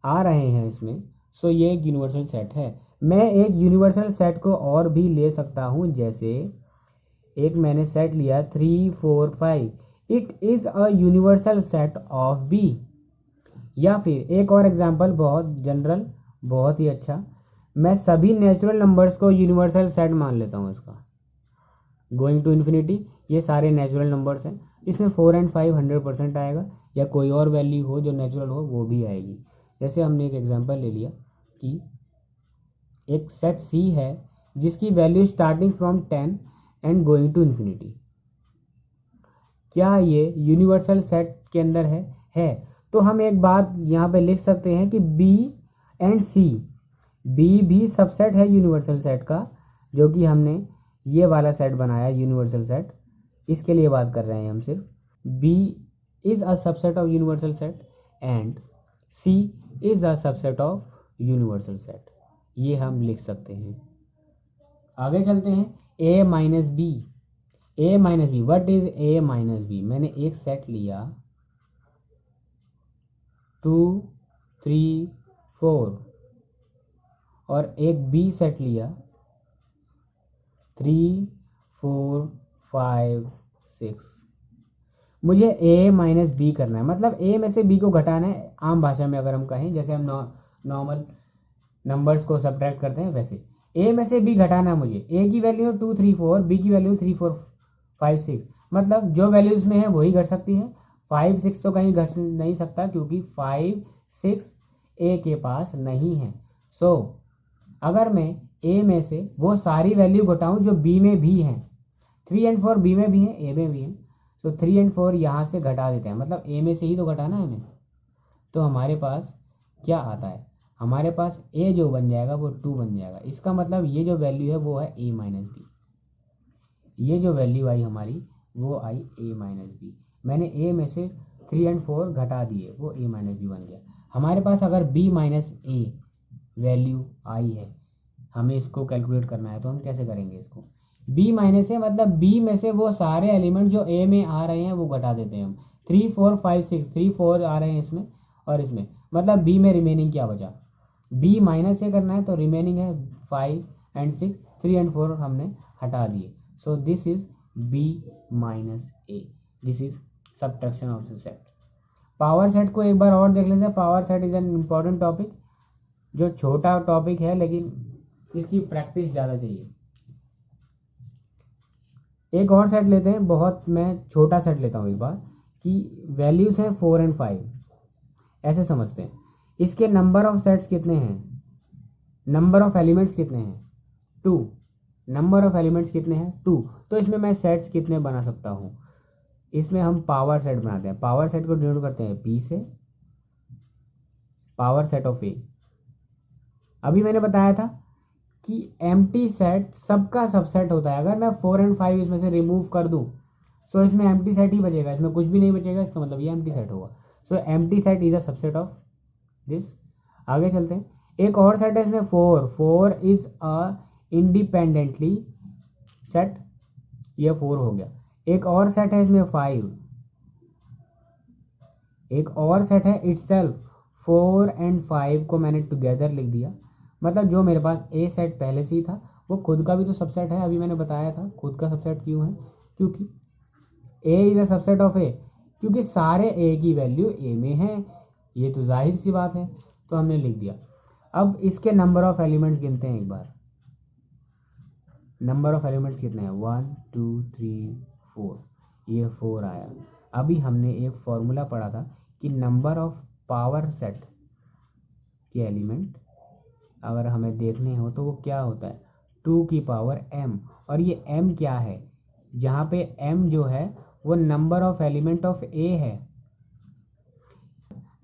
आ रहे हैं इसमें, सो ये एक यूनिवर्सल सेट है। मैं एक यूनिवर्सल सेट को और भी ले सकता हूँ, जैसे एक मैंने सेट लिया 3 4 5, it is a universal set of B। या फिर एक और एग्जांपल, बहुत जनरल, बहुत ही अच्छा, मैं सभी नेचुरल नंबर्स को यूनिवर्सल सेट मान लेता हूँ। इसका गोइंग टू इन्फिनिटी, ये सारे नेचुरल नंबर्स हैं, इसमें 4 और 5 100% आएगा, या कोई और वैल्यू हो जो नेचुरल हो वो भी आएगी। जैसे हमने एक एग्जांपल ले लिया कि एक सेट C है जिसकी value starting from 10 and going to infinity. क्या ये यूनिवर्सल सेट के अंदर है। तो हम एक बात यहाँ पे लिख सकते हैं कि बी एंड सी, बी भी सबसेट है यूनिवर्सल सेट का, जो कि हमने ये वाला सेट बनाया यूनिवर्सल सेट, इसके लिए बात कर रहे हैं हम सिर्फ। B is a subset of universal set and C is a subset of universal set, ये हम लिख सकते हैं। आगे चलते हैं। A minus B, A minus B, what is A minus B. मैंने एक सेट लिया 2 3 4 और एक बी सेट लिया 3 4 5 6। मुझे ए माइनस बी करना है, मतलब ए में से बी को घटाना है। आम भाषा में अगर हम कहें, जैसे हम नॉर्मल नंबर्स को सब्ट्रैक्ट करते हैं, वैसे ए में से बी घटाना है मुझे। ए की वैल्यू 2 3 4, बी की वैल्यू 3 4 5 6, मतलब जो वैल्यूज में है वही घट सकती है। 5 6 तो कहीं घट नहीं सकता, क्योंकि 5 6 ए के पास नहीं है। सो अगर मैं ए में से वो सारी वैल्यू घटाऊं जो बी में भी हैं, 3 एंड 4 बी में भी हैं, ए में भी हैं, तो 3 एंड 4 यहाँ से घटा देते हैं, मतलब ए में से ही तो घटाना है हमें। तो हमारे पास क्या आता है, हमारे पास ए जो बन जाएगा वो 2 बन जाएगा। इसका मतलब ये जो वैल्यू है वो है ए माइनस बी, ये जो वैल्यू आई हमारी वो आई ए माइनस बी। मैंने ए में से 3 एंड 4 घटा दिए, वो ए माइनस बी बन गया। हमारे पास अगर बी माइनस ए वैल्यू आई है, हमें इसको कैलकुलेट करना है, तो हम कैसे करेंगे इसको। बी माइनस ए मतलब बी में से वो सारे एलिमेंट जो ए में आ रहे हैं वो घटा देते हैं हम। 3 4 5 6, 3 4 आ रहे हैं इसमें और इसमें, मतलब बी में रिमेनिंग क्या बचा। बी माइनस ए करना है तो रिमेनिंग है 5 एंड 6, 3 एंड 4 हमने हटा दिए। So this is b minus a, this is subtraction of the set. Power set को एक बार और देख लेते हैं। Power set is an important topic, जो छोटा टॉपिक है लेकिन इसकी प्रैक्टिस ज़्यादा चाहिए। एक और सेट लेते हैं, बहुत मैं छोटा सेट लेता हूँ एक बार, कि वैल्यूज़ हैं 4 एंड 5, ऐसे समझते हैं। इसके नंबर ऑफ सेट्स कितने हैं, नंबर ऑफ एलिमेंट्स कितने हैं 2, नंबर ऑफ एलिमेंट्स कितने हैं 2। तो इसमें मैं सेट्स कितने बना सकता हूँ, इसमें हम पावर सेट बनाते हैं। पावर सेट को डिनोट करते हैं पी से, पावर सेट ऑफ ए। अभी मैंने बताया था कि एम्प्टी सेट सबका सबसेट होता है। अगर मैं 4 एंड 5 इसमें से रिमूव कर दूं, सो इसमें एम्प्टी सेट ही बचेगा, इसमें कुछ भी नहीं बचेगा, इसका मतलब ये एम्प्टी सेट होगा। सो empty set is a subset of this. आगे चलते हैं। एक और सेट है इसमें 4 इज अ इंडिपेंडेंटली सेट, ये 4 हो गया। एक और सेट है इसमें 5, एक और सेट है इटसेल्फ 4 एंड 5 को मैंने टुगेदर लिख दिया, मतलब जो मेरे पास ए सेट पहले से ही था वो खुद का भी तो सबसेट है। अभी मैंने बताया था खुद का सबसेट क्यों है, क्योंकि ए इज अ सबसेट ऑफ ए, क्योंकि सारे ए की वैल्यू ए में है, ये तो जाहिर सी बात है, तो हमने लिख दिया। अब इसके नंबर ऑफ एलिमेंट्स गिनते हैं एक बार। नंबर ऑफ एलिमेंट्स कितने हैं 1 2 3 4, ये 4 आया। अभी हमने एक फॉर्मूला पढ़ा था कि नंबर ऑफ पावर सेट के एलिमेंट अगर हमें देखने हो तो वो क्या होता है 2 की पावर m। और ये m क्या है, जहाँ पे m जो है वो number of element of a है,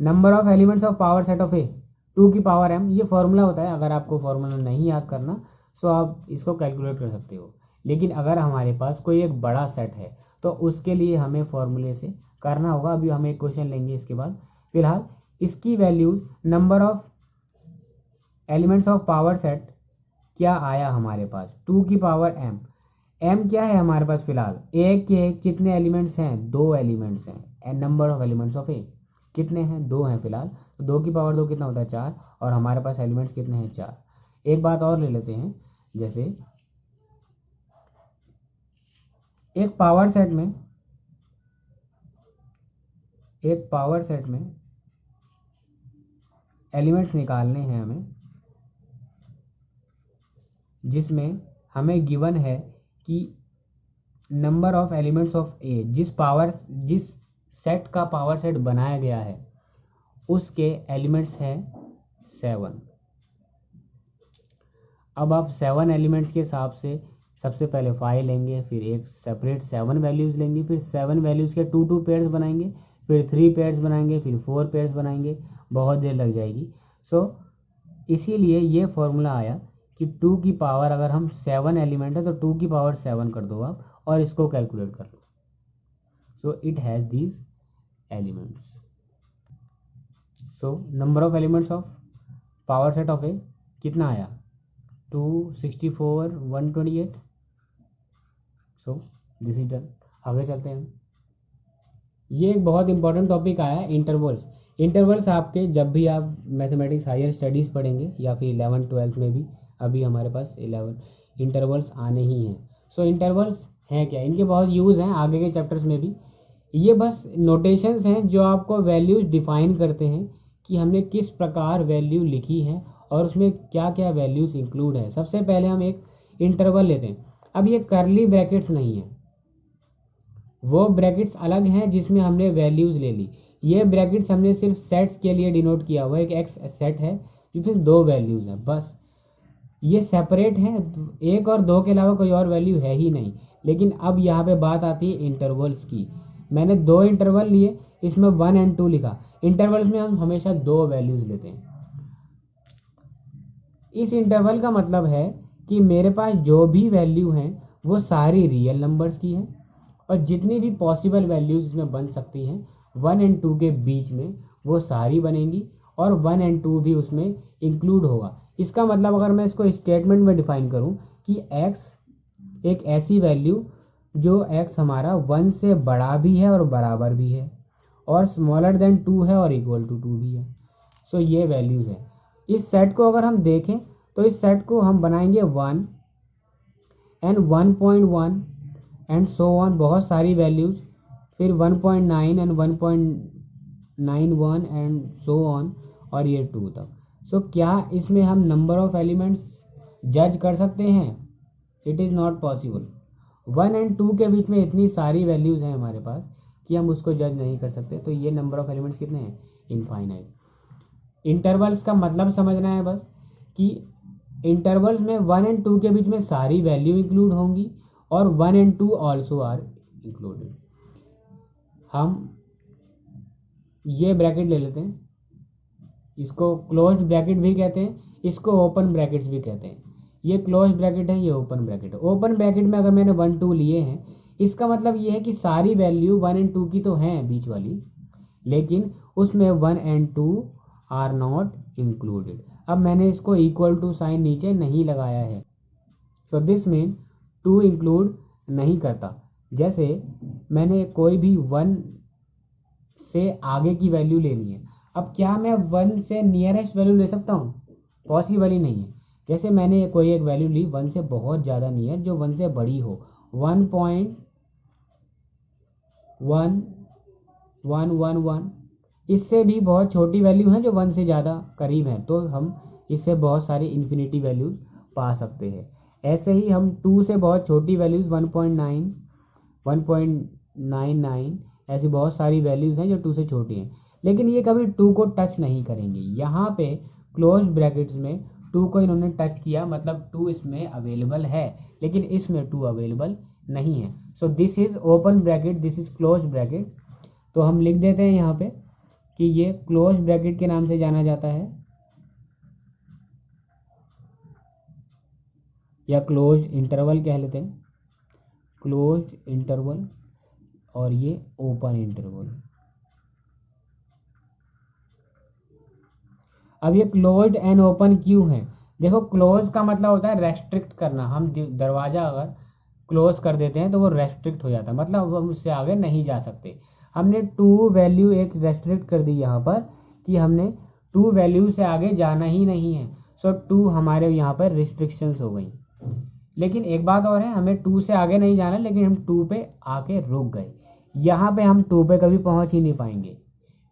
number of elements of power set of a 2 की पावर m, ये फॉर्मूला होता है। अगर आपको फॉर्मूला नहीं याद करना तो आप इसको कैलकुलेट कर सकते हो, लेकिन अगर हमारे पास कोई एक बड़ा सेट है तो उसके लिए हमें फॉर्मूले से करना होगा। अभी हम एक क्वेश्चन लेंगे इसके बाद। फिलहाल इसकी values number of elements of power set क्या आया हमारे पास 2 की पावर m। m क्या है हमारे पास फिलहाल, a के कितने एलिमेंट्स हैं 2 एलिमेंट्स हैं, and number of elements of a कितने हैं 2 हैं फिलहाल, तो 2 की पावर 2 कितना होता है 4, और हमारे पास एलिमेंट्स कितने हैं 4। एक बात और ले लेते हैं, जैसे एक पावर सेट में एलिमेंट्स निकालने हैं हमें, जिसमें हमें गिवन है कि नंबर ऑफ एलिमेंट्स ऑफ ए, जिस सेट का पावर सेट बनाया गया है उसके एलिमेंट्स हैं 7। अब आप 7 एलिमेंट्स के हिसाब से सबसे पहले 5 लेंगे, फिर एक सेपरेट 7 वैल्यूज़ लेंगे, फिर 7 वैल्यूज़ के 2 पेयर्स बनाएंगे, फिर 3 पेयर्स बनाएंगे, फिर 4 पेयर्स बनाएंगे, बहुत देर लग जाएगी। इसीलिए ये फॉर्मूला आया कि 2 की पावर, अगर हम 7 एलिमेंट है तो 2 की पावर 7 कर दो आप और इसको कैलकुलेट कर लो। So it has these elements. So number of elements of power set of A कितना आया, 264 128। So this is done. आगे चलते हैं हम। ये एक बहुत इंपॉर्टेंट टॉपिक आया है, इंटरवल्स। इंटरवल्स आपके जब भी आप मैथमेटिक्स हायर स्टडीज़ पढ़ेंगे या फिर 11th 12th में भी, अभी हमारे पास 11 इंटरवल्स आने ही हैं। सो इंटरवल्स हैं क्या, इनके बहुत यूज़ हैं आगे के चैप्टर्स में भी। ये बस नोटेशंस हैं जो आपको वैल्यूज़ डिफाइन करते हैं कि हमने किस प्रकार वैल्यू लिखी है और उसमें क्या क्या वैल्यूज़ इंक्लूड है। सबसे पहले हम एक इंटरवल लेते हैं। अब ये करली ब्रैकेट्स नहीं है, वो ब्रैकेट्स अलग हैं जिसमें हमने वैल्यूज़ ले ली। ये ब्रैकेट्स हमने सिर्फ सेट्स के लिए डिनोट किया हुआ है। एक एक्स सेट है जिसमें 2 वैल्यूज़ हैं बस, ये सेपरेट हैं, 1 और 2 के अलावा कोई और वैल्यू है ही नहीं। लेकिन अब यहाँ पे बात आती है इंटरवल्स की। मैंने 2 इंटरवल लिए, इसमें 1 और 2 लिखा। इंटरवल्स में हम हमेशा 2 वैल्यूज़ लेते हैं। इस इंटरवल का मतलब है कि मेरे पास जो भी वैल्यू हैं वो सारी रियल नंबर्स की हैं और जितनी भी पॉसिबल वैल्यूज़ इसमें बन सकती हैं 1 और 2 के बीच में वो सारी बनेंगी और 1 और 2 भी उसमें इंक्लूड होगा। इसका मतलब अगर मैं इसको स्टेटमेंट में डिफाइन करूं कि x एक ऐसी वैल्यू जो x हमारा 1 से बड़ा भी है और बराबर भी है और स्मॉलर देन 2 है और इक्वल टू 2 भी है। सो ये वैल्यूज़ है। इस सेट को अगर हम देखें तो इस सेट को हम बनाएंगे 1 एंड 1.1 एंड सो ऑन, बहुत सारी वैल्यूज़, फिर 1.9 एंड 1.91 एंड सो ऑन और ये 2 तक। सो क्या इसमें हम नंबर ऑफ एलिमेंट्स जज कर सकते हैं? It is not possible. 1 और 2 के बीच में इतनी सारी वैल्यूज़ हैं हमारे पास कि हम उसको जज नहीं कर सकते। तो ये नंबर ऑफ एलिमेंट्स कितने हैं? इनफाइनाइट। इंटरवल्स का मतलब समझना है बस कि इंटरवल्स में 1 और 2 के बीच में सारी वैल्यू इंक्लूड होंगी और 1 और 2 ऑल्सो आर इंक्लूडेड। हम ये ब्रैकेट ले लेते हैं, इसको क्लोज ब्रैकेट भी कहते हैं, इसको ओपन ब्रैकेट्स भी कहते हैं। ये क्लोज ब्रैकेट है, ये ओपन ब्रैकेट है। ओपन ब्रैकेट में अगर मैंने 1 2 लिए हैं, इसका मतलब ये है कि सारी वैल्यू 1 और 2 की तो हैं बीच वाली, लेकिन उसमें 1 और 2 आर नॉट इंक्लूडेड। अब मैंने इसको इक्वल टू साइन नीचे नहीं लगाया है, सो दिस मीन 2 इंक्लूड नहीं करता। जैसे मैंने कोई भी 1 से आगे की वैल्यू लेनी है, अब क्या मैं 1 से नियरेस्ट वैल्यू ले सकता हूँ? पॉसिबल ही नहीं है। जैसे मैंने कोई एक वैल्यू ली 1 से बहुत ज़्यादा नियर, जो 1 से बड़ी हो, 1.1111, इससे भी बहुत छोटी वैल्यू है जो 1 से ज़्यादा करीब है, तो हम इससे बहुत सारी इन्फिनिटी वैल्यूज़ पा सकते हैं। ऐसे ही हम 2 से बहुत छोटी वैल्यूज़ 1.9 1.99 ऐसी बहुत सारी वैल्यूज़ हैं जो 2 से छोटी हैं, लेकिन ये कभी 2 को टच नहीं करेंगी। यहाँ पे क्लोज ब्रैकेट्स में 2 को इन्होंने टच किया, मतलब 2 इसमें अवेलेबल है, लेकिन इसमें 2 अवेलेबल नहीं है। So this is open bracket, this is close bracket. तो हम लिख देते हैं यहाँ पे कि ये क्लोज ब्रैकेट के नाम से जाना जाता है या क्लोज इंटरवल कह लेते हैं, क्लोज इंटरवल, और ये ओपन इंटरवल। अब ये क्लोज्ड एंड ओपन क्यों है? देखो, क्लोज का मतलब होता है रेस्ट्रिक्ट करना। हम दरवाज़ा अगर क्लोज कर देते हैं तो वो रेस्ट्रिक्ट हो जाता है, मतलब हम उससे आगे नहीं जा सकते। हमने 2 वैल्यू एक रेस्ट्रिक्ट कर दी यहाँ पर कि हमने 2 वैल्यू से आगे जाना ही नहीं है। सो 2 हमारे यहाँ पर रिस्ट्रिक्शंस हो गई। लेकिन एक बात और है, हमें 2 से आगे नहीं जाना, लेकिन हम 2 पे आके रुक गए। यहाँ पे हम 2 पे कभी पहुँच ही नहीं पाएंगे।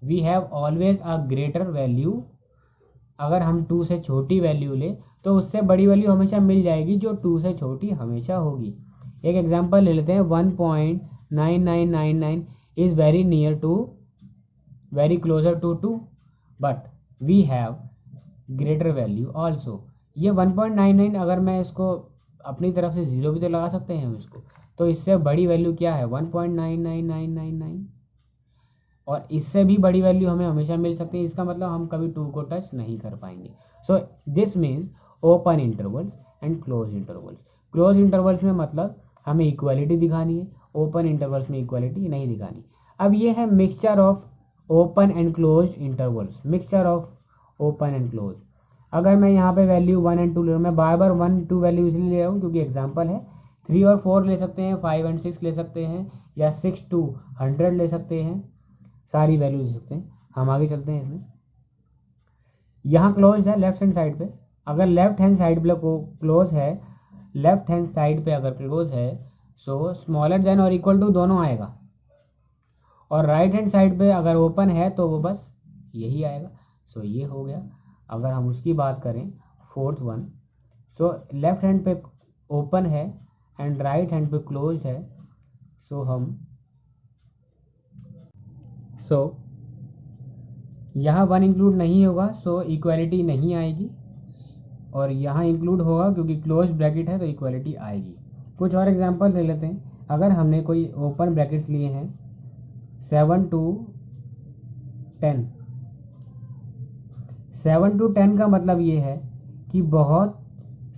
We have always a greater value. अगर हम 2 से छोटी वैल्यू ले तो उससे बड़ी वैल्यू हमेशा मिल जाएगी जो 2 से छोटी हमेशा होगी। एक एग्जांपल ले लेते हैं, 1.9999 is very near to, very closer to 2, but we have greater value also. ये 1.99 अगर मैं इसको अपनी तरफ से 0 भी तो लगा सकते हैं हम इसको, तो इससे बड़ी वैल्यू क्या है 1.99999, और इससे भी बड़ी वैल्यू हमें हमेशा मिल सकती है। इसका मतलब हम कभी 2 को टच नहीं कर पाएंगे। So this means open intervals and close intervals. Close intervals में मतलब हमें इक्वालिटी दिखानी है, ओपन इंटरवल्स में इक्वालिटी नहीं दिखानी। अब ये है mixture of open and close intervals, mixture of open and close. अगर मैं यहाँ पे वैल्यू 1 एंड 2 ले रहा हूँ, मैं बार बार 1 2 वैल्यू इसलिए ले रहा हूँ क्योंकि एग्जाम्पल है। 3 और 4 ले सकते हैं, 5 एंड 6 ले सकते हैं, या 6 to 100 ले सकते हैं, सारी वैल्यू ले सकते हैं। हम आगे चलते हैं। इसमें यहाँ क्लोज है लेफ्ट हैंड साइड पे, अगर लेफ्ट हैंड साइड पे क्लोज है, लेफ्ट हैंड साइड पे अगर क्लोज है सो स्मॉलर देन और इक्वल टू दोनों आएगा, और राइट हैंड साइड पे अगर ओपन है तो वो बस यही आएगा। सो ये हो गया। अगर हम उसकी बात करें fourth one, so left hand पे ओपन है एंड राइट हैंड पे क्लोज है, सो यहाँ 1 इंक्लूड नहीं होगा, सो इक्वालिटी नहीं आएगी, और यहाँ इंक्लूड होगा क्योंकि क्लोज ब्रैकेट है तो इक्वालिटी आएगी। कुछ और एग्जांपल ले लेते हैं। अगर हमने कोई ओपन ब्रैकेट्स लिए हैं 7 to 10, 7 to 10 का मतलब ये है कि बहुत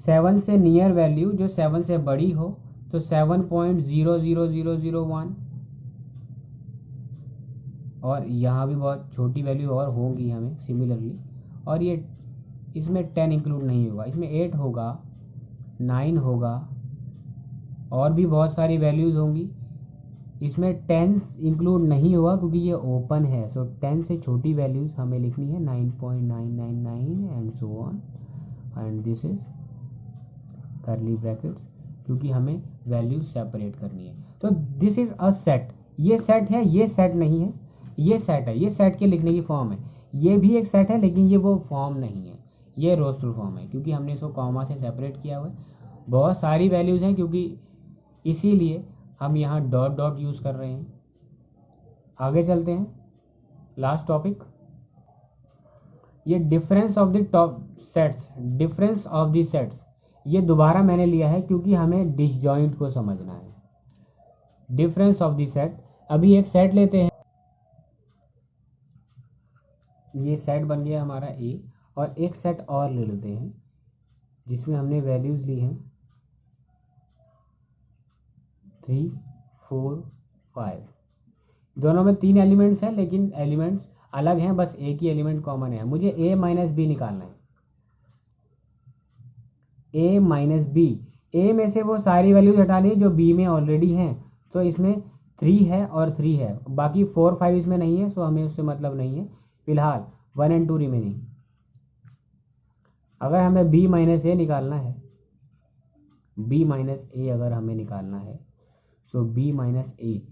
7 से नियर वैल्यू जो 7 से बड़ी हो, तो 7.00001, और यहाँ भी बहुत छोटी वैल्यू और होंगी हमें सिमिलरली, और ये इसमें 10 इंक्लूड नहीं होगा, इसमें 8 होगा, 9 होगा, और भी बहुत सारी वैल्यूज़ होंगी। इसमें 10 इंक्लूड नहीं होगा क्योंकि ये ओपन है। सो 10 से छोटी वैल्यूज़ हमें लिखनी है 9.999 and so on, and this is करली ब्रैकेट्स, क्योंकि हमें वैल्यू सेपरेट करनी है। तो दिस इज अ सेट, ये सेट है, ये सेट नहीं है, ये सेट है, ये सेट के लिखने की फॉर्म है। ये भी एक सेट है लेकिन ये वो फॉर्म नहीं है, ये रोस्टर फॉर्म है क्योंकि हमने इसको कॉमा से सेपरेट किया हुआ है। बहुत सारी वैल्यूज़ हैं क्योंकि इसीलिए हम यहाँ डॉट डॉट यूज़ कर रहे हैं। आगे चलते हैं, लास्ट टॉपिक, ये difference of the top sets, difference of the sets, ये दोबारा मैंने लिया है क्योंकि हमें डिसजॉइंट को समझना है। डिफरेंस ऑफ द सेट, अभी एक सेट लेते हैं, ये सेट बन गया हमारा ए, और एक सेट और ले लेते हैं जिसमें हमने वैल्यूज़ ली हैं 3 4 5, दोनों में 3 एलिमेंट्स हैं लेकिन एलिमेंट्स अलग हैं, बस एक ही एलिमेंट कॉमन है। मुझे a माइनस बी निकालना है, a माइनस बी, ए में से वो सारी वैल्यूज हटा ली जो b में ऑलरेडी हैं, तो इसमें 3 है और 3 है, बाकी 4 5 इसमें नहीं है, सो हमें उससे मतलब नहीं है। फिलहाल 1 एंड 2 रिमेनिंग। अगर हमें b माइनस ए निकालना है, b माइनस ए अगर हमें निकालना है, सो b माइनस ए,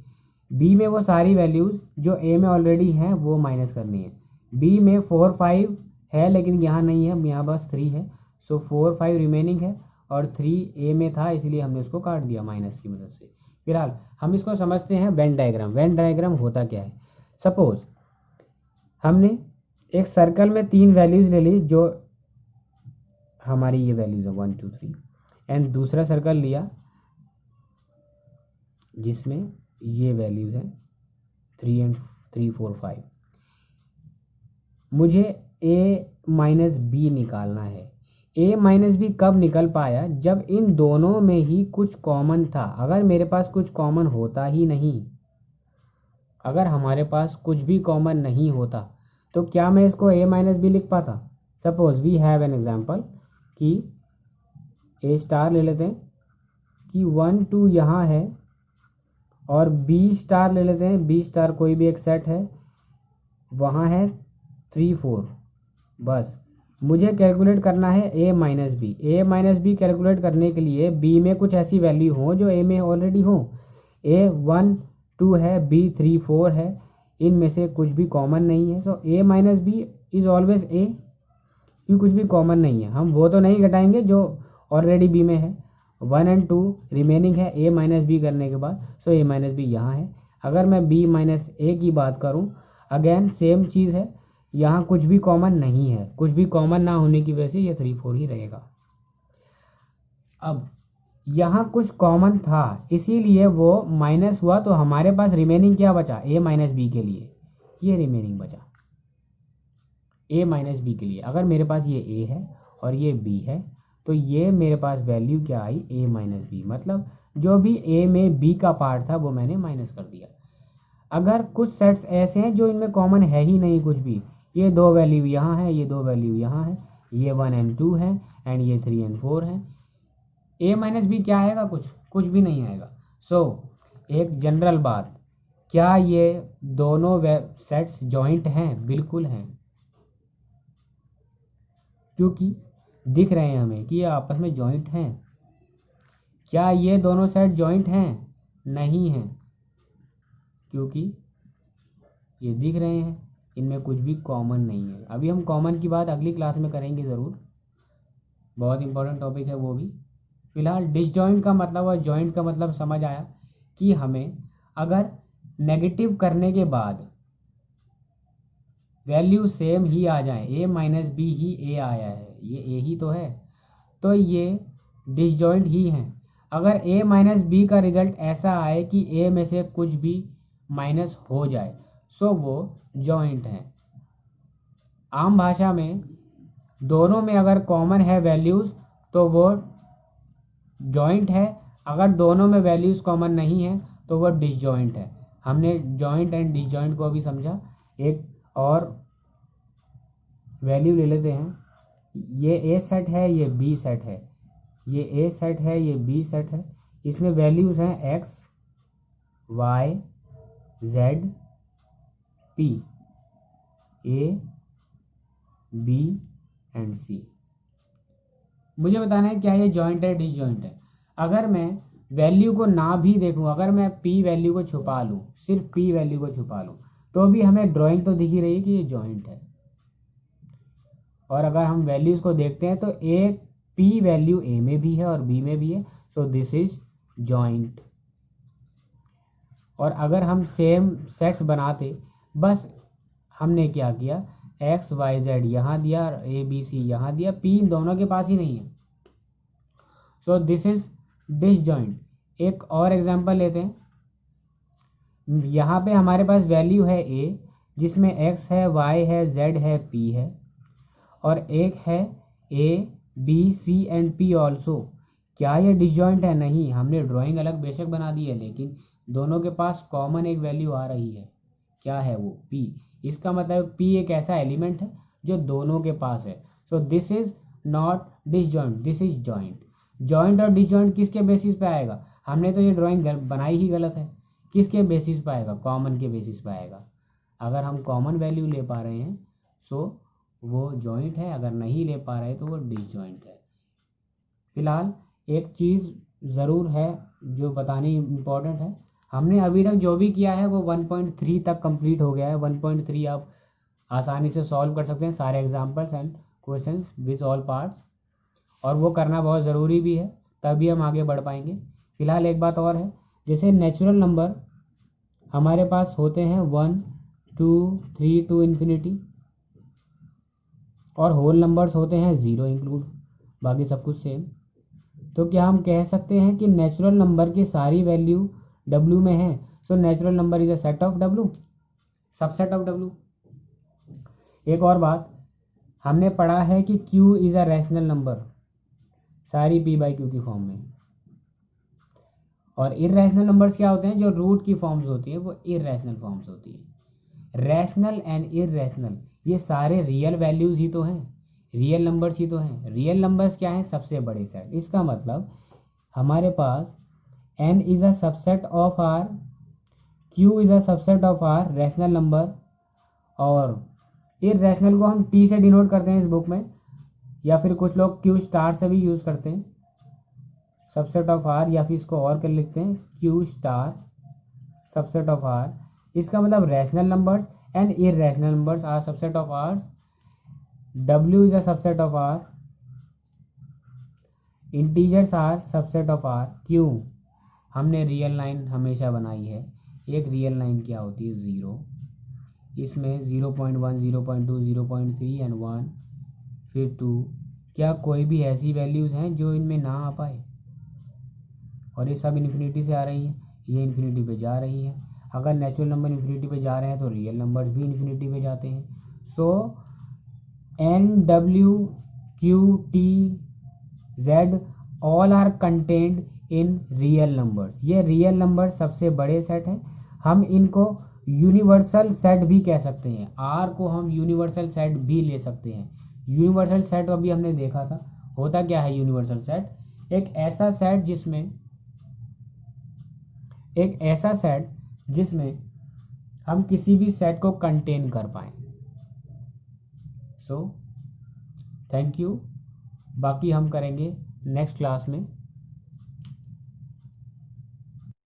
b में वो सारी वैल्यूज़ जो a में ऑलरेडी हैं वो माइनस करनी है। b में 4 5 है लेकिन यहाँ नहीं है, यहाँ बस 3 है, सो 4 5 रिमेनिंग है, और 3 a में था इसलिए हमने उसको काट दिया माइनस की मदद से। फिलहाल हम इसको समझते हैं वेन डायग्राम। वेन डायग्राम होता क्या है, सपोज हमने एक सर्कल में 3 वैल्यूज़ ले ली जो हमारी ये वैल्यूज़ है 1 2 3, एंड दूसरा सर्कल लिया जिसमें ये वैल्यूज़ हैं 3 4 5। मुझे a माइनस बी निकालना है। a माइनस बी कब निकल पाया, जब इन दोनों में ही कुछ कॉमन था। अगर मेरे पास कुछ कॉमन होता ही नहीं, अगर हमारे पास कुछ भी कॉमन नहीं होता तो क्या मैं इसको a माइनस बी लिख पाता। Suppose we have an example कि a स्टार ले लेते हैं कि 1 2 यहाँ है, और b स्टार ले लेते हैं, b स्टार कोई भी एक सेट है, वहाँ है 3 4। बस मुझे कैलकुलेट करना है a minus b. a minus b calculate करने के लिए b में कुछ ऐसी वैल्यू हो जो a में ऑलरेडी हो। a 1 2 है, b 3 4 है, इनमें से कुछ भी कॉमन नहीं है, so a minus B is always a, क्योंकि कुछ भी कॉमन नहीं है। हम वो तो नहीं घटाएंगे जो ऑलरेडी b में है। 1 एंड 2 रिमेनिंग है a माइनस बी करने के बाद, सो a माइनस बी यहाँ है। अगर मैं b माइनस ए की बात करूँ, अगेन सेम चीज़ है, यहाँ कुछ भी कॉमन नहीं है, कुछ भी कॉमन ना होने की वजह से ये 3 4 ही रहेगा। अब यहाँ कुछ कॉमन था इसीलिए वो माइनस हुआ, तो हमारे पास रिमेनिंग क्या बचा, a माइनस बी के लिए ये रिमेनिंग बचा a माइनस बी के लिए। अगर मेरे पास ये a है और ये b है तो ये मेरे पास वैल्यू क्या आई, a माइनस बी, मतलब जो भी a में b का पार्ट था वो मैंने माइनस कर दिया। अगर कुछ सेट्स ऐसे हैं जो इनमें कॉमन है ही नहीं कुछ भी, ये दो वैल्यू यहाँ है, ये दो वैल्यू यहाँ है, ये 1 and 2 है एंड ये 3 and 4 है, a माइनस बी क्या आएगा, कुछ भी नहीं आएगा। सो एक जनरल बात, क्या ये दोनों सेट्स जॉइंट हैं, बिल्कुल हैं, क्योंकि दिख रहे हैं हमें कि ये आपस में जॉइंट हैं। क्या ये दोनों सेट जॉइंट हैं, नहीं हैं, क्योंकि ये दिख रहे हैं, इनमें कुछ भी कॉमन नहीं है। अभी हम कॉमन की बात अगली क्लास में करेंगे ज़रूर, बहुत इंपॉर्टेंट टॉपिक है वो भी। फिलहाल डिसजॉइंट का मतलब और जॉइंट का मतलब समझ आया कि हमें अगर नेगेटिव करने के बाद वैल्यू सेम ही आ जाए, a माइनस बी ही a आया है, ये a ही तो है, तो ये डिसजॉइंट ही हैं। अगर a माइनस बी का रिजल्ट ऐसा आए कि a में से कुछ भी माइनस हो जाए सो वो जॉइंट हैं। आम भाषा में दोनों में अगर कॉमन है वैल्यूज़ तो वो जॉइंट है, अगर दोनों में वैल्यूज़ कॉमन नहीं है तो वो डिसजॉइंट है। हमने जॉइंट एंड डिसजॉइंट को अभी समझा। एक और वैल्यू ले लेते हैं, ये ए सेट है, ये बी सेट है, ये ए सेट है, ये बी सेट है, इसमें वैल्यूज़ हैं x Y Z P, A B and C. मुझे बताना है क्या ये जॉइंट है डिसजॉइंट है। अगर मैं वैल्यू को ना भी देखूं, अगर मैं पी वैल्यू को छुपा लूं, सिर्फ पी वैल्यू को छुपा लूं, तो भी हमें ड्राइंग तो दिख ही रही है कि ये जॉइंट है। और अगर हम वैल्यूज़ को देखते हैं तो एक पी वैल्यू ए में भी है और बी में भी है, सो दिस इज जॉइंट। और अगर हम सेम सेट्स बनाते, बस हमने क्या किया, एक्स वाई जेड यहाँ दिया, ए बी सी यहाँ दिया, पी इन दोनों के पास ही नहीं है, सो दिस इज डिसजॉइंट। एक और एग्जांपल लेते हैं, यहाँ पे हमारे पास वैल्यू है ए जिसमें एक्स है, वाई है, जेड है, पी है, और एक है A B C and P also. क्या ये डिसजॉइंट है, नहीं, हमने ड्राइंग अलग बेशक बना दी है लेकिन दोनों के पास कॉमन एक वैल्यू आ रही है, क्या है वो, पी। इसका मतलब पी एक ऐसा एलिमेंट है जो दोनों के पास है, सो this is not disjoint, this is joint. Joint और डिसजॉइंट किसके बेसिस पे आएगा, हमने तो ये ड्राइंग बनाई ही गलत है, किसके बेसिस पे आएगा, कॉमन के बेसिस पे आएगा। अगर हम कॉमन वैल्यू ले पा रहे हैं सो वो जॉइंट है, अगर नहीं ले पा रहे तो वो डिसजॉइंट है। फिलहाल एक चीज़ ज़रूर है जो बतानी इम्पोर्टेंट है, हमने अभी तक जो भी किया है वो 1.3 तक कंप्लीट हो गया है। 1.3 आप आसानी से सॉल्व कर सकते हैं सारे examples and questions with all parts, और वो करना बहुत ज़रूरी भी है, तभी हम आगे बढ़ पाएंगे। फिलहाल एक बात और है, जैसे नेचुरल नंबर हमारे पास होते हैं 1 2 3 टू इन्फिनिटी, और होल नंबर्स होते हैं 0 इंक्लूड, बाकी सब कुछ सेम। तो क्या हम कह सकते हैं कि नेचुरल नंबर की सारी वैल्यू W में है, so natural number is a set of W, subset of W। एक और बात, हमने पढ़ा है कि Q is a rational number, सारी P बाई Q की फॉर्म में। और इर्रेशनल नंबर्स क्या होते हैं, जो रूट की फॉर्म्स होती है वो इर्रेशनल फॉर्म्स होती है। रैशनल एंड इर्रेशनल ये सारे रियल वैल्यूज ही तो हैं, रियल नंबर्स ही तो हैं। रियल नंबर्स क्या हैं, सबसे बड़े सेट। इसका मतलब हमारे पास n is a subset of R, q is a subset of R rational number, और इर्रेशनल को हम t से डिनोट करते हैं इस बुक में, या फिर कुछ लोग q स्टार से भी यूज़ करते हैं, सबसेट ऑफ आर, या फिर इसको और कर लिखते हैं q star subset of R. इसका मतलब rational numbers and irrational numbers are subset of R, w is a subset of R, integers are subset of R. क्यों, हमने रियल लाइन हमेशा बनाई है। एक रियल लाइन क्या होती है, 0, इसमें 0.1 0.2 0.3 एंड 1 फिर 2। क्या कोई भी ऐसी वैल्यूज़ हैं जो इनमें ना आ पाए, और ये सब इन्फिनिटी से आ रही हैं, ये इन्फिनिटी पे जा रही है। अगर नेचुरल नंबर इन्फिनिटी पे जा रहे हैं तो रियल नंबर्स भी इन्फिनिटी पे जाते हैं। So NW Q T Z all are contained in real numbers. ये रियल नंबर सबसे बड़े सेट हैं। हम इनको यूनिवर्सल सेट भी कह सकते हैं। R को हम यूनिवर्सल सेट भी ले सकते हैं। यूनिवर्सल सेट अभी हमने देखा था, होता क्या है यूनिवर्सल सेट? एक ऐसा सेट जिसमें हम किसी भी सेट को कंटेन कर पाए। So thank you. बाकी हम करेंगे नेक्स्ट क्लास में।